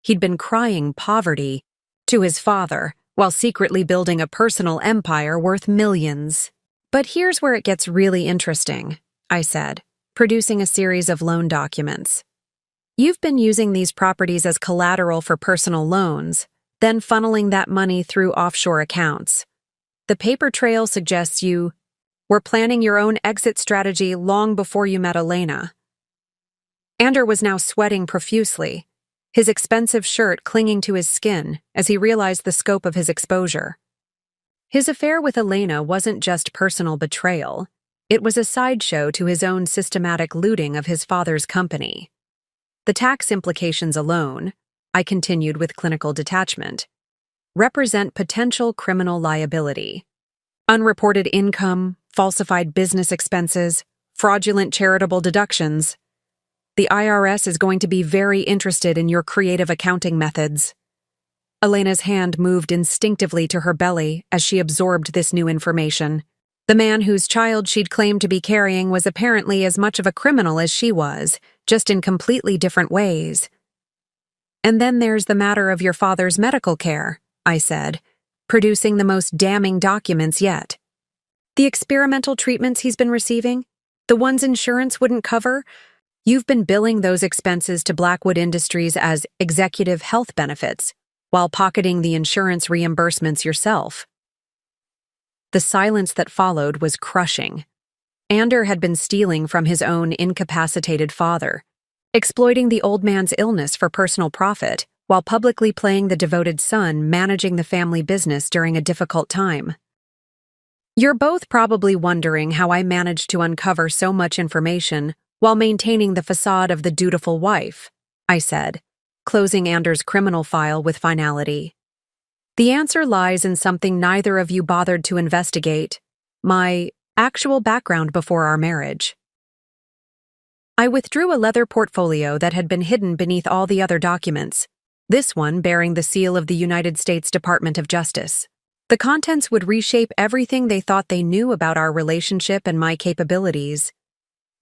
S1: He'd been crying poverty to his father while secretly building a personal empire worth millions. But here's where it gets really interesting, I said, producing a series of loan documents. You've been using these properties as collateral for personal loans, then funneling that money through offshore accounts. The paper trail suggests you were planning your own exit strategy long before you met Elena. Ander was now sweating profusely, his expensive shirt clinging to his skin as he realized the scope of his exposure. His affair with Elena wasn't just personal betrayal, it was a sideshow to his own systematic looting of his father's company. The tax implications alone, I continued with clinical detachment, represent potential criminal liability. Unreported income, falsified business expenses, fraudulent charitable deductions. The IRS is going to be very interested in your creative accounting methods. Elena's hand moved instinctively to her belly as she absorbed this new information. The man whose child she'd claimed to be carrying was apparently as much of a criminal as she was, just in completely different ways. And then there's the matter of your father's medical care, I said, producing the most damning documents yet. The experimental treatments he's been receiving, the ones insurance wouldn't cover, you've been billing those expenses to Blackwood Industries as executive health benefits, while pocketing the insurance reimbursements yourself. The silence that followed was crushing. Ander had been stealing from his own incapacitated father, exploiting the old man's illness for personal profit, while publicly playing the devoted son managing the family business during a difficult time. You're both probably wondering how I managed to uncover so much information while maintaining the facade of the dutiful wife, I said, closing Ander's criminal file with finality. The answer lies in something neither of you bothered to investigate, my actual background before our marriage. I withdrew a leather portfolio that had been hidden beneath all the other documents, this one bearing the seal of the United States Department of Justice. The contents would reshape everything they thought they knew about our relationship and my capabilities.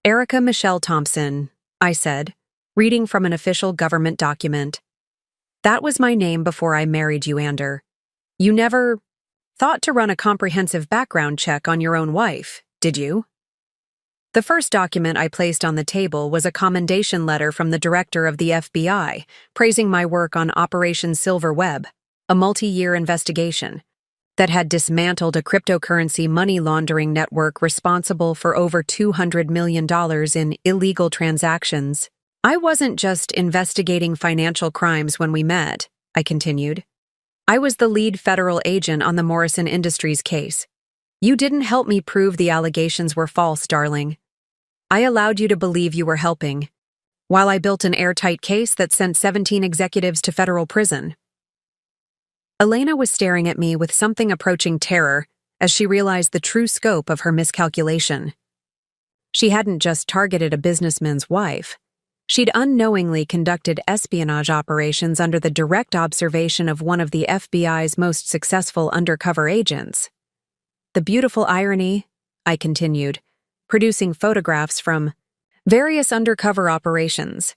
S1: Erica Michelle Thompson, I said, reading from an official government document. That was my name before I married you, Ander. You never thought to run a comprehensive background check on your own wife, did you? The first document I placed on the table was a commendation letter from the director of the FBI, praising my work on Operation Silver Web, a multi-year investigation that had dismantled a cryptocurrency money laundering network responsible for over $200 million in illegal transactions. I wasn't just investigating financial crimes when we met, I continued. I was the lead federal agent on the Morrison Industries case. You didn't help me prove the allegations were false, darling. I allowed you to believe you were helping, while I built an airtight case that sent 17 executives to federal prison. Elena was staring at me with something approaching terror as she realized the true scope of her miscalculation. She hadn't just targeted a businessman's wife. She'd unknowingly conducted espionage operations under the direct observation of one of the FBI's most successful undercover agents. The beautiful irony, I continued, producing photographs from various undercover operations,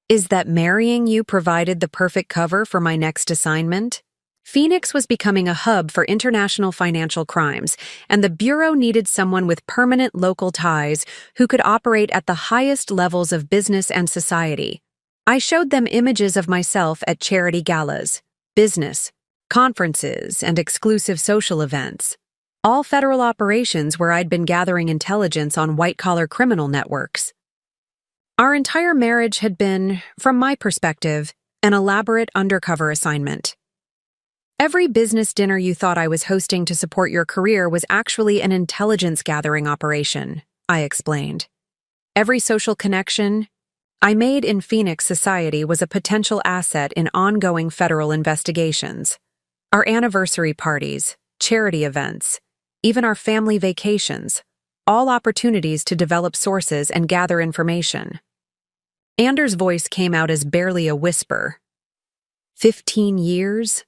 S1: is that marrying you provided the perfect cover for my next assignment. Phoenix was becoming a hub for international financial crimes, and the Bureau needed someone with permanent local ties who could operate at the highest levels of business and society. I showed them images of myself at charity galas, business, conferences, and exclusive social events, all federal operations where I'd been gathering intelligence on white-collar criminal networks. Our entire marriage had been, from my perspective, an elaborate undercover assignment. Every business dinner you thought I was hosting to support your career was actually an intelligence-gathering operation, I explained. Every social connection I made in Phoenix society was a potential asset in ongoing federal investigations. Our anniversary parties, charity events, even our family vacations, all opportunities to develop sources and gather information. Anders' voice came out as barely a whisper. 15 years?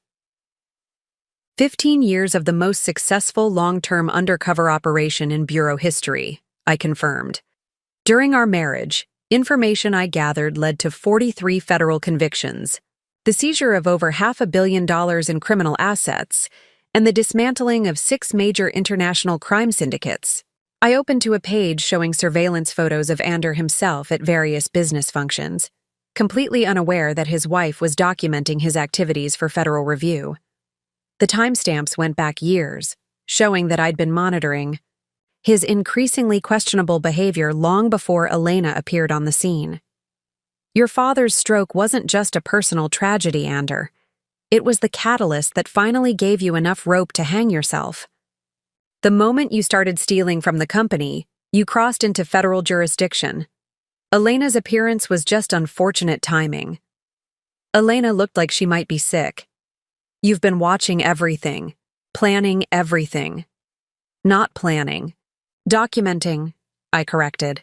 S1: 15 years of the most successful long-term undercover operation in Bureau history, I confirmed. During our marriage, information I gathered led to 43 federal convictions, the seizure of over $500 million in criminal assets, and the dismantling of 6 major international crime syndicates. I opened to a page showing surveillance photos of Ander himself at various business functions, completely unaware that his wife was documenting his activities for federal review. The timestamps went back years, showing that I'd been monitoring his increasingly questionable behavior long before Elena appeared on the scene. Your father's stroke wasn't just a personal tragedy, Ander. It was the catalyst that finally gave you enough rope to hang yourself. The moment you started stealing from the company, you crossed into federal jurisdiction. Elena's appearance was just unfortunate timing. Elena looked like she might be sick. You've been watching everything, planning everything. Not planning. Documenting, I corrected.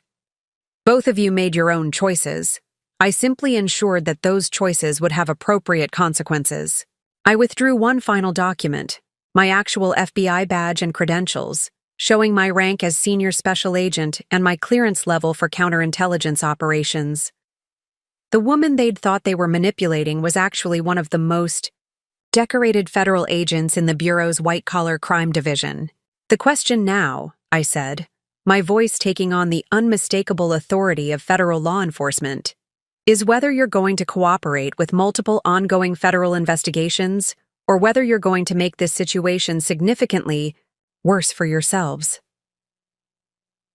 S1: Both of you made your own choices. I simply ensured that those choices would have appropriate consequences. I withdrew one final document, my actual FBI badge and credentials, showing my rank as senior special agent and my clearance level for counterintelligence operations. The woman they'd thought they were manipulating was actually one of the most decorated federal agents in the Bureau's white-collar crime division. The question now, I said, my voice taking on the unmistakable authority of federal law enforcement, is whether you're going to cooperate with multiple ongoing federal investigations or whether you're going to make this situation significantly worse for yourselves.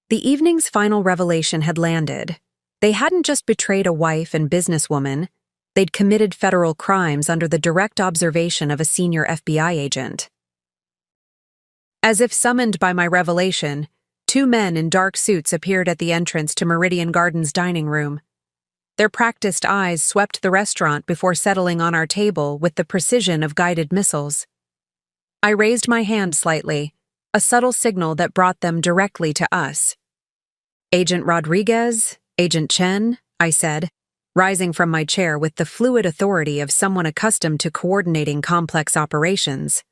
S1: The evening's final revelation had landed. They hadn't just betrayed a wife and businesswoman, they'd committed federal crimes under the direct observation of a senior FBI agent. As if summoned by my revelation, 2 men in dark suits appeared at the entrance to Meridian Gardens' dining room. Their practiced eyes swept the restaurant before settling on our table with the precision of guided missiles. I raised my hand slightly, a subtle signal that brought them directly to us. Agent Rodriguez, Agent Chen, I said, rising from my chair with the fluid authority of someone accustomed to coordinating complex operations.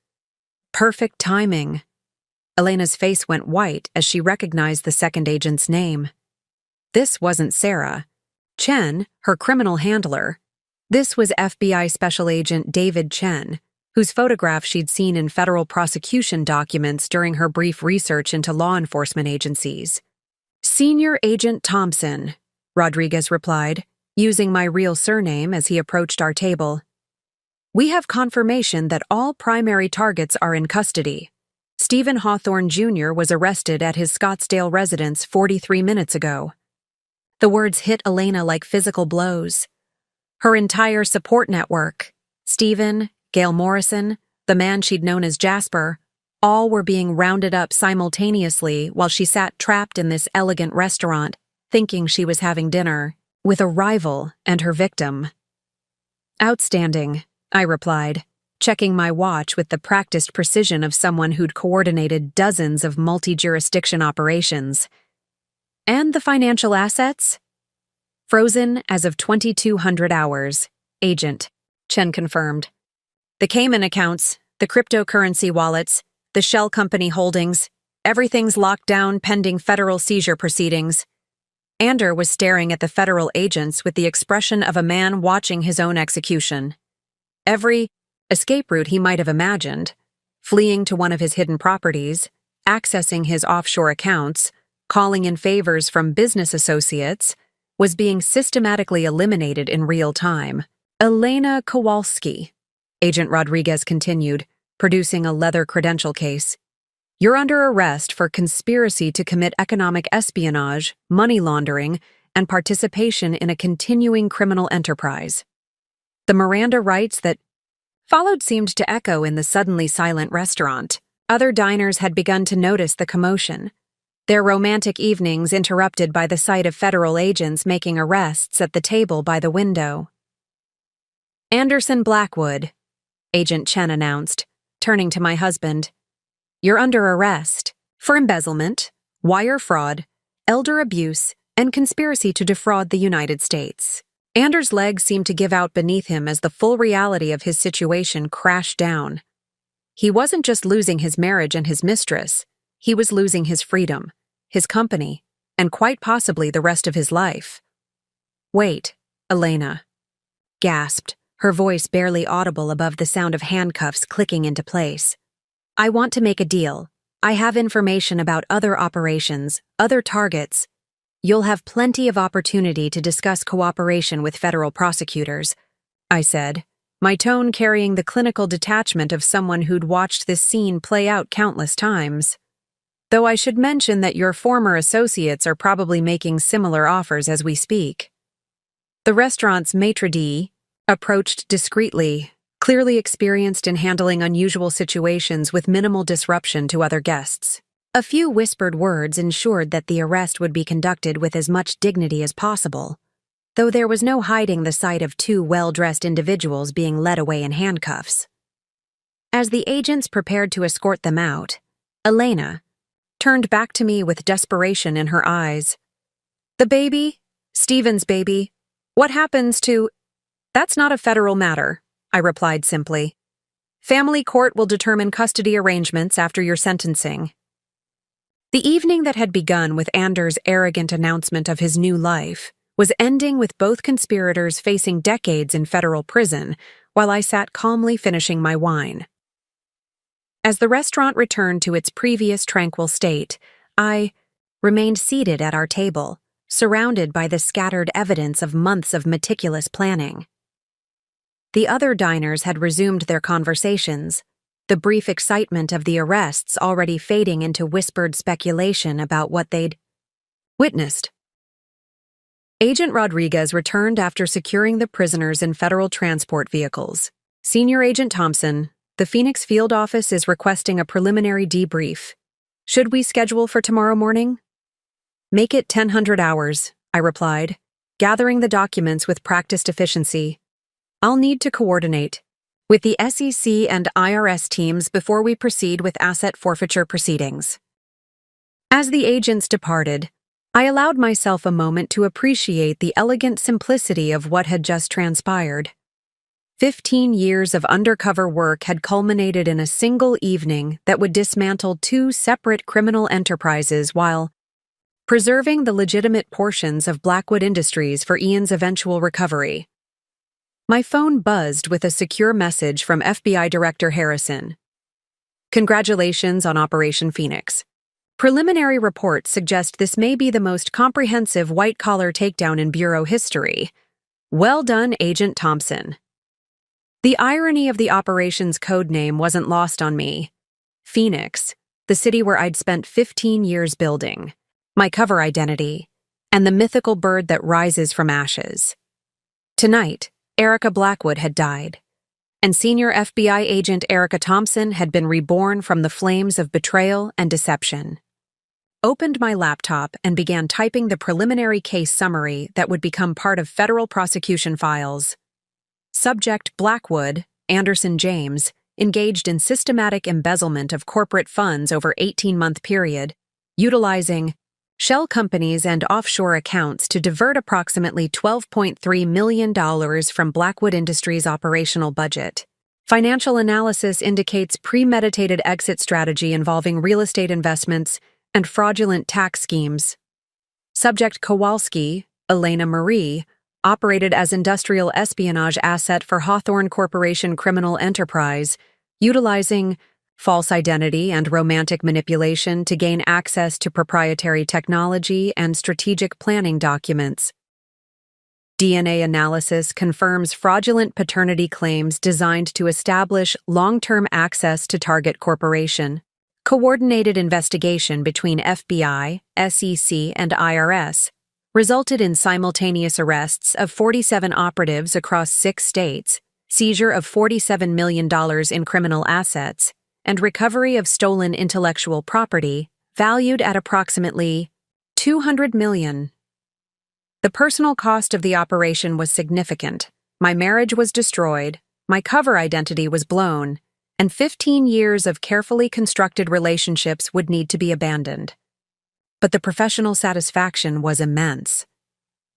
S1: Perfect timing. Elena's face went white as she recognized the second agent's name. This wasn't Sarah. Chen, her criminal handler. This was FBI Special Agent David Chen, whose photograph she'd seen in federal prosecution documents during her brief research into law enforcement agencies. Senior Agent Thompson, Rodriguez replied, using my real surname as he approached our table. We have confirmation that all primary targets are in custody. Stephen Hawthorne Jr. was arrested at his Scottsdale residence 43 minutes ago. The words hit Elena like physical blows. Her entire support network, Stephen, Gail Morrison, the man she'd known as Jasper, all were being rounded up simultaneously while she sat trapped in this elegant restaurant, thinking she was having dinner with a rival and her victim. Outstanding, I replied, checking my watch with the practiced precision of someone who'd coordinated dozens of multi-jurisdiction operations. And the financial assets? Frozen as of 2200 hours, Agent, Chen confirmed. The Cayman accounts, the cryptocurrency wallets, the shell company holdings, everything's locked down pending federal seizure proceedings. Ander was staring at the federal agents with the expression of a man watching his own execution. Every escape route he might have imagined, fleeing to one of his hidden properties, accessing his offshore accounts, calling in favors from business associates, was being systematically eliminated in real time. Elena Kowalski, Agent Rodriguez continued, producing a leather credential case. You're under arrest for conspiracy to commit economic espionage, money laundering, and participation in a continuing criminal enterprise. The Miranda rights that followed seemed to echo in the suddenly silent restaurant. Other diners had begun to notice the commotion, their romantic evenings interrupted by the sight of federal agents making arrests at the table by the window. Anderson Blackwood, Agent Chen announced, turning to my husband. You're under arrest for embezzlement, wire fraud, elder abuse, and conspiracy to defraud the United States. Anders' legs seemed to give out beneath him as the full reality of his situation crashed down. He wasn't just losing his marriage and his mistress, he was losing his freedom, his company, and quite possibly the rest of his life. "Wait, Elena," gasped, her voice barely audible above the sound of handcuffs clicking into place. "I want to make a deal. I have information about other operations, other targets. You'll have plenty of opportunity to discuss cooperation with federal prosecutors," I said, my tone carrying the clinical detachment of someone who'd watched this scene play out countless times. "Though I should mention that your former associates are probably making similar offers as we speak." The restaurant's maitre d' approached discreetly, clearly experienced in handling unusual situations with minimal disruption to other guests. A few whispered words ensured that the arrest would be conducted with as much dignity as possible, though there was no hiding the sight of two well-dressed individuals being led away in handcuffs. As the agents prepared to escort them out, Elena turned back to me with desperation in her eyes. "The baby? Stephen's baby? What happens to—" "That's not a federal matter," I replied simply. "Family court will determine custody arrangements after your sentencing." The evening that had begun with Anders' arrogant announcement of his new life was ending with both conspirators facing decades in federal prison, while I sat calmly finishing my wine. As the restaurant returned to its previous tranquil state, I remained seated at our table, surrounded by the scattered evidence of months of meticulous planning. The other diners had resumed their conversations, the brief excitement of the arrests already fading into whispered speculation about what they'd witnessed. Agent Rodriguez returned after securing the prisoners in federal transport vehicles. "Senior Agent Thompson, the Phoenix field office is requesting a preliminary debrief. Should we schedule for tomorrow morning?" "Make it 1000 hours," I replied, gathering the documents with practiced efficiency. "I'll need to coordinate with the SEC and IRS teams before we proceed with asset forfeiture proceedings." As the agents departed, I allowed myself a moment to appreciate the elegant simplicity of what had just transpired. 15 years of undercover work had culminated in a single evening that would dismantle two separate criminal enterprises while preserving the legitimate portions of Blackwood Industries for Ian's eventual recovery. My phone buzzed with a secure message from FBI Director Harrison. "Congratulations on Operation Phoenix. Preliminary reports suggest this may be the most comprehensive white-collar takedown in Bureau history. Well done, Agent Thompson." The irony of the operation's code name wasn't lost on me. Phoenix, the city where I'd spent 15 years building, my cover identity, and the mythical bird that rises from ashes. Tonight, Erica Blackwood had died, and senior FBI agent Erica Thompson had been reborn from the flames of betrayal and deception. Opened my laptop and began typing the preliminary case summary that would become part of federal prosecution files. Subject Blackwood, Anderson James, engaged in systematic embezzlement of corporate funds over 18-month period, utilizing shell companies and offshore accounts to divert approximately $12.3 million from Blackwood Industries' operational budget. Financial analysis indicates premeditated exit strategy involving real estate investments and fraudulent tax schemes. Subject Kowalski, Elena Marie, operated as industrial espionage asset for Hawthorne Corporation criminal enterprise, utilizing false identity and romantic manipulation to gain access to proprietary technology and strategic planning documents. DNA analysis confirms fraudulent paternity claims designed to establish long-term access to target corporation. Coordinated investigation between FBI, SEC, and IRS resulted in simultaneous arrests of 47 operatives across 6 states, seizure of $47 million in criminal assets, and recovery of stolen intellectual property valued at approximately $200 million. The personal cost of the operation was significant. My marriage was destroyed, my cover identity was blown, and 15 years of carefully constructed relationships would need to be abandoned. but the professional satisfaction was immense.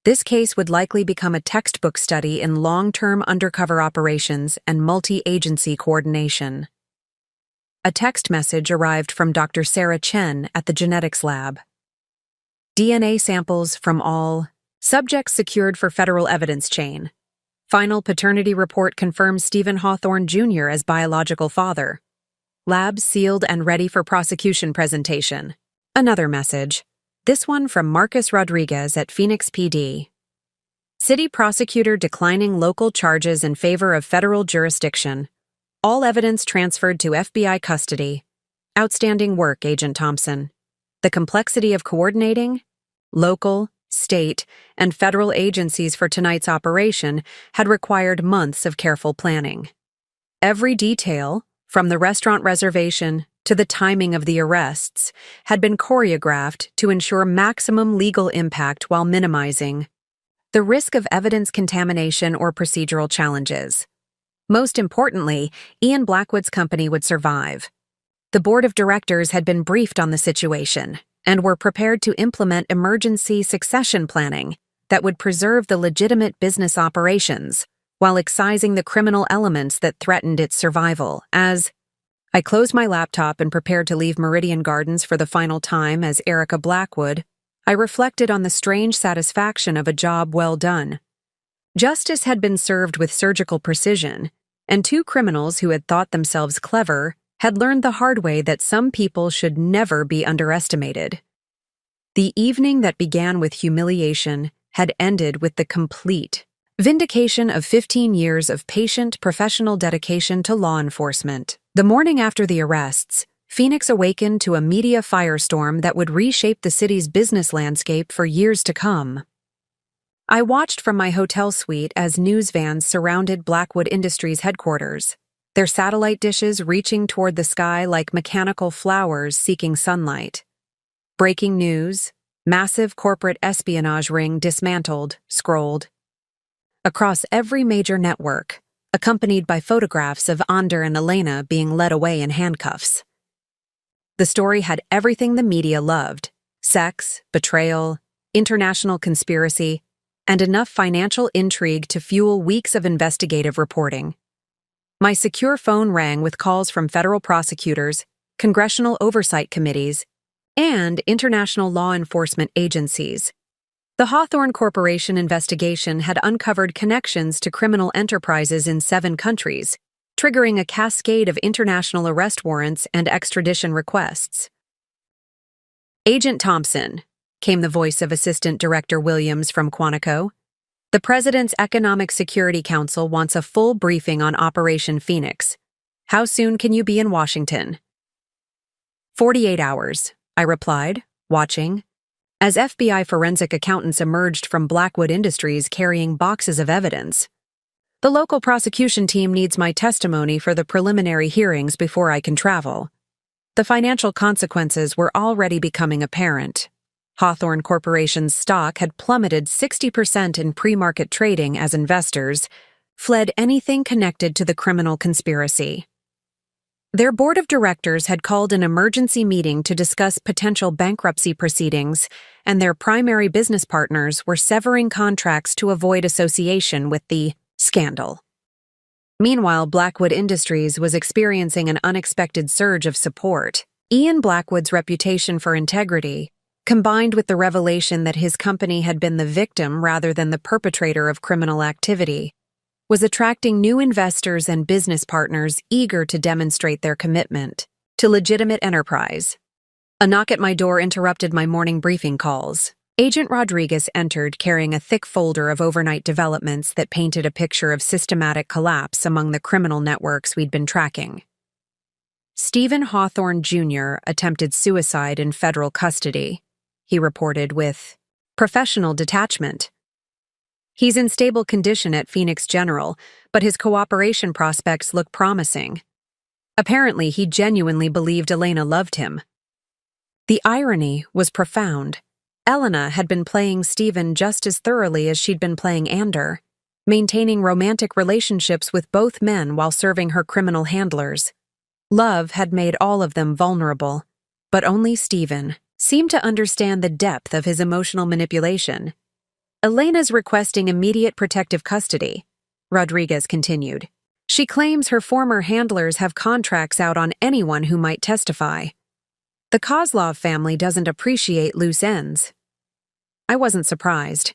S1: This case would likely become a textbook study in long-term undercover operations and multi-agency coordination. A text message arrived from Dr. Sarah Chen at the genetics lab. DNA samples from all subjects secured for federal evidence chain. Final paternity report confirms Stephen Hawthorne Jr. as biological father. Lab sealed and ready for prosecution presentation. Another message. This one from Marcus Rodriguez at Phoenix PD. City prosecutor declining local charges in favor of federal jurisdiction. All evidence transferred to FBI custody. Outstanding work, Agent Thompson. The complexity of coordinating local, state, and federal agencies for tonight's operation had required months of careful planning. Every detail, from the restaurant reservation to the timing of the arrests, had been choreographed to ensure maximum legal impact while minimizing the risk of evidence contamination or procedural challenges. Most importantly, Ian Blackwood's company would survive. The board of directors had been briefed on the situation and were prepared to implement emergency succession planning that would preserve the legitimate business operations while excising the criminal elements that threatened its survival. As I closed my laptop and prepared to leave Meridian Gardens for the final time as Erica Blackwood, I reflected on the strange satisfaction of a job well done. Justice had been served with surgical precision, and two criminals who had thought themselves clever had learned the hard way that some people should never be underestimated. The evening that began with humiliation had ended with the complete vindication of 15 years of patient, professional dedication to law enforcement. The morning after the arrests, Phoenix awakened to a media firestorm that would reshape the city's business landscape for years to come. I watched from my hotel suite as news vans surrounded Blackwood Industries headquarters, their satellite dishes reaching toward the sky like mechanical flowers seeking sunlight. Breaking news, massive corporate espionage ring dismantled, scrolled across every major network, accompanied by photographs of Ander and Elena being led away in handcuffs. The story had everything the media loved: sex, betrayal, international conspiracy, and enough financial intrigue to fuel weeks of investigative reporting. My secure phone rang with calls from federal prosecutors, congressional oversight committees, and international law enforcement agencies. The Hawthorne Corporation investigation had uncovered connections to criminal enterprises in 7 countries, triggering a cascade of international arrest warrants and extradition requests. Agent Thompson, came the voice of Assistant Director Williams from Quantico. The President's Economic Security Council wants a full briefing on Operation Phoenix. How soon can you be in Washington? 48 hours, I replied, watching, as FBI forensic accountants emerged from Blackwood Industries carrying boxes of evidence. The local prosecution team needs my testimony for the preliminary hearings before I can travel. The financial consequences were already becoming apparent. Hawthorne Corporation's stock had plummeted 60% in pre-market trading as investors fled anything connected to the criminal conspiracy. Their board of directors had called an emergency meeting to discuss potential bankruptcy proceedings, and their primary business partners were severing contracts to avoid association with the scandal. Meanwhile, Blackwood Industries was experiencing an unexpected surge of support. Ian Blackwood's reputation for integrity, combined with the revelation that his company had been the victim rather than the perpetrator of criminal activity, was attracting new investors and business partners eager to demonstrate their commitment to legitimate enterprise. A knock at my door interrupted my morning briefing calls. Agent Rodriguez entered carrying a thick folder of overnight developments that painted a picture of systematic collapse among the criminal networks we'd been tracking. Stephen Hawthorne Jr. attempted suicide in federal custody, he reported with professional detachment. He's in stable condition at Phoenix General, but his cooperation prospects look promising. Apparently, he genuinely believed Elena loved him. The irony was profound. Elena had been playing Stephen just as thoroughly as she'd been playing Ander, maintaining romantic relationships with both men while serving her criminal handlers. Love had made all of them vulnerable, but only Stephen, seemed to understand the depth of his emotional manipulation. Elena's requesting immediate protective custody, Rodriguez continued. She claims her former handlers have contracts out on anyone who might testify. The Kozlov family doesn't appreciate loose ends. I wasn't surprised.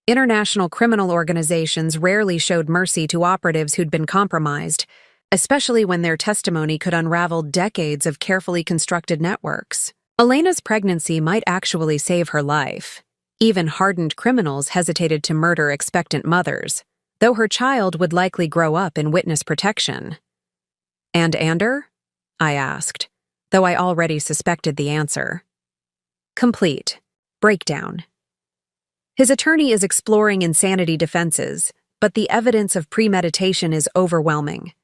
S1: International criminal organizations rarely showed mercy to operatives who'd been compromised, especially when their testimony could unravel decades of carefully constructed networks. Elena's pregnancy might actually save her life. Even hardened criminals hesitated to murder expectant mothers, though her child would likely grow up in witness protection. And Ander? I asked, though I already suspected the answer. Complete. Breakdown. His attorney is exploring insanity defenses, but the evidence of premeditation is overwhelming.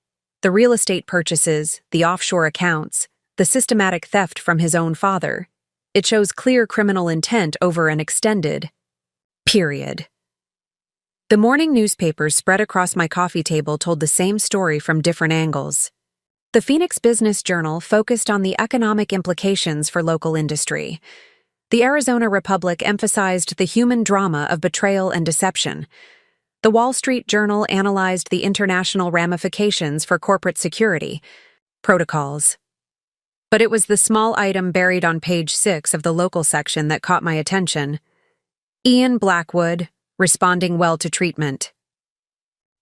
S1: The real estate purchases, the offshore accounts, the systematic theft from his own father. It shows clear criminal intent over an extended period. The morning newspapers spread across my coffee table told the same story from different angles. The Phoenix Business Journal focused on the economic implications for local industry. The Arizona Republic emphasized the human drama of betrayal and deception. The Wall Street Journal analyzed the international ramifications for corporate security protocols. But it was the small item buried on page 6 of the local section that caught my attention. Ian Blackwood, responding well to treatment.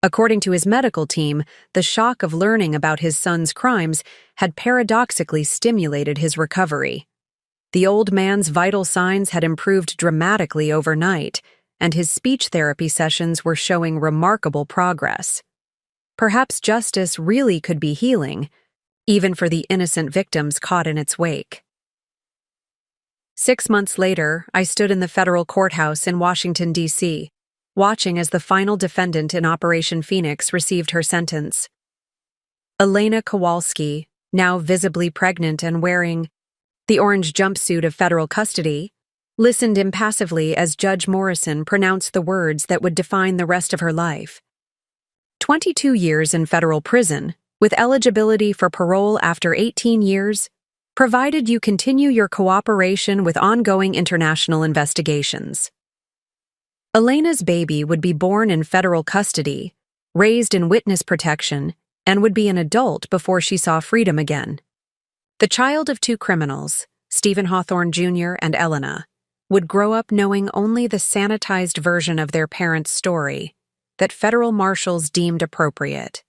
S1: According to his medical team, the shock of learning about his son's crimes had paradoxically stimulated his recovery. The old man's vital signs had improved dramatically overnight, and his speech therapy sessions were showing remarkable progress. Perhaps justice really could be healing, even for the innocent victims caught in its wake. 6 months later, I stood in the federal courthouse in Washington, D.C., watching as the final defendant in Operation Phoenix received her sentence. Elena Kowalski, now visibly pregnant and wearing the orange jumpsuit of federal custody, listened impassively as Judge Morrison pronounced the words that would define the rest of her life. 22 years in federal prison, with eligibility for parole after 18 years, provided you continue your cooperation with ongoing international investigations. Elena's baby would be born in federal custody, raised in witness protection, and would be an adult before she saw freedom again. The child of two criminals, Stephen Hawthorne Jr. and Elena, would grow up knowing only the sanitized version of their parents' story that federal marshals deemed appropriate.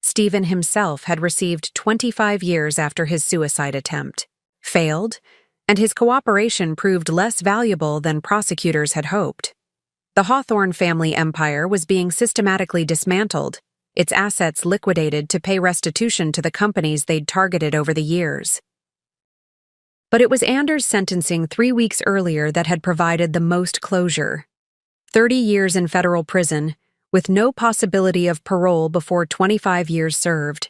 S1: Stephen himself had received 25 years after his suicide attempt, failed, and his cooperation proved less valuable than prosecutors had hoped. The Hawthorne family empire was being systematically dismantled, its assets liquidated to pay restitution to the companies they'd targeted over the years. But it was Anders' sentencing 3 weeks earlier that had provided the most closure. 30 years in federal prison, with no possibility of parole before 25 years served.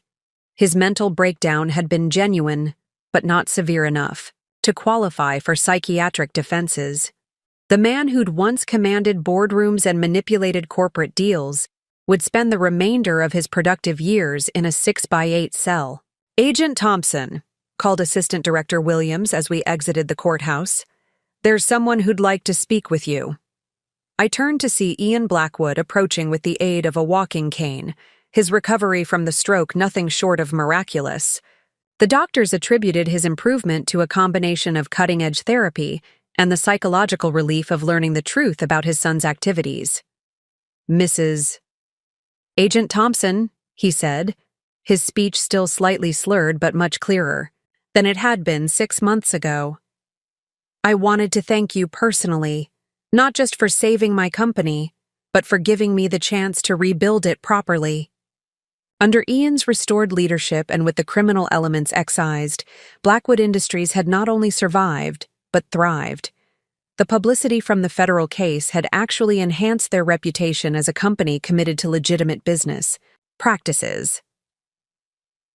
S1: His mental breakdown had been genuine, but not severe enough to qualify for psychiatric defenses. The man who'd once commanded boardrooms and manipulated corporate deals would spend the remainder of his productive years in a 6x8 cell. "Agent Thompson," called Assistant Director Williams as we exited the courthouse, "there's someone who'd like to speak with you." I turned to see Ian Blackwood approaching with the aid of a walking cane, his recovery from the stroke nothing short of miraculous. The doctors attributed his improvement to a combination of cutting-edge therapy and the psychological relief of learning the truth about his son's activities. "Mrs. Agent Thompson," he said, his speech still slightly slurred but much clearer than it had been 6 months ago. "I wanted to thank you personally, not just for saving my company, but for giving me the chance to rebuild it properly." Under Ian's restored leadership and with the criminal elements excised, Blackwood Industries had not only survived, but thrived. The publicity from the federal case had actually enhanced their reputation as a company committed to legitimate business practices.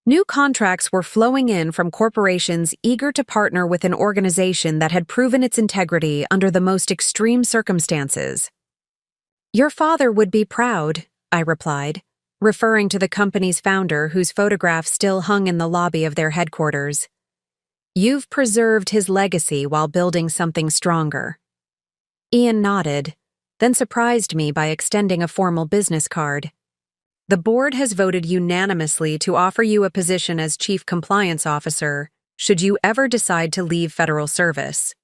S1: New contracts were flowing in from corporations eager to partner with an organization that had proven its integrity under the most extreme circumstances. "Your father would be proud," I replied, referring to the company's founder whose photograph still hung in the lobby of their headquarters. You've preserved his legacy while building something stronger. Ian nodded, then surprised me by extending a formal business card. The board has voted unanimously to offer you a position as Chief Compliance Officer should you ever decide to leave federal service.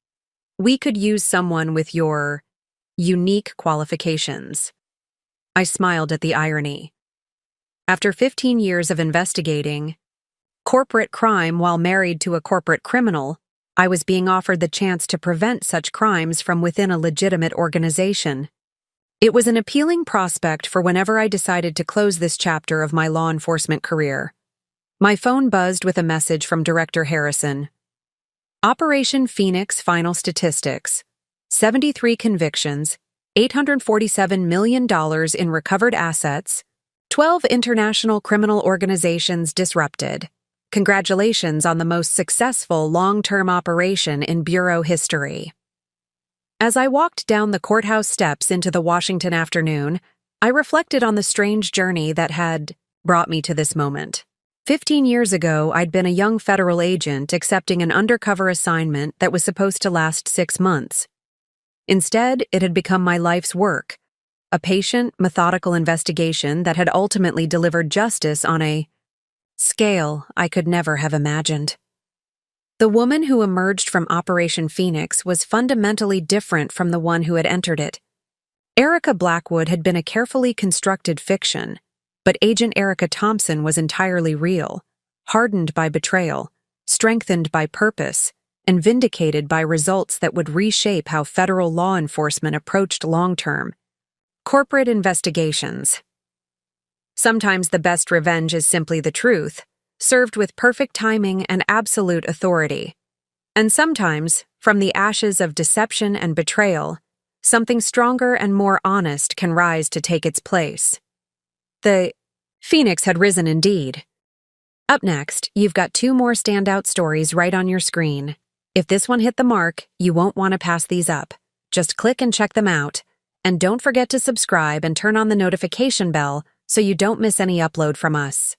S1: We could use someone with your unique qualifications. I smiled at the irony. After 15 years of investigating corporate crime while married to a corporate criminal, I was being offered the chance to prevent such crimes from within a legitimate organization. It was an appealing prospect for whenever I decided to close this chapter of my law enforcement career. My phone buzzed with a message from Director Harrison. Operation Phoenix final statistics: 73 convictions, $847 million in recovered assets, 12 international criminal organizations disrupted. Congratulations on the most successful long-term operation in Bureau history. As I walked down the courthouse steps into the Washington afternoon, I reflected on the strange journey that had brought me to this moment. 15 years ago, I'd been a young federal agent accepting an undercover assignment that was supposed to last 6 months. Instead, it had become my life's work, a patient, methodical investigation that had ultimately delivered justice on a scale I could never have imagined. The woman who emerged from Operation Phoenix was fundamentally different from the one who had entered it. Erica Blackwood had been a carefully constructed fiction, but Agent Erica Thompson was entirely real, hardened by betrayal, strengthened by purpose, and vindicated by results that would reshape how federal law enforcement approached long-term corporate investigations. Sometimes the best revenge is simply the truth, served with perfect timing and absolute authority. And sometimes, from the ashes of deception and betrayal, something stronger and more honest can rise to take its place. The Phoenix had risen indeed. Up next, you've got 2 more standout stories right on your screen. If this one hit the mark, you won't want to pass these up. Just click and check them out. And don't forget to subscribe and turn on the notification bell so you don't miss any upload from us.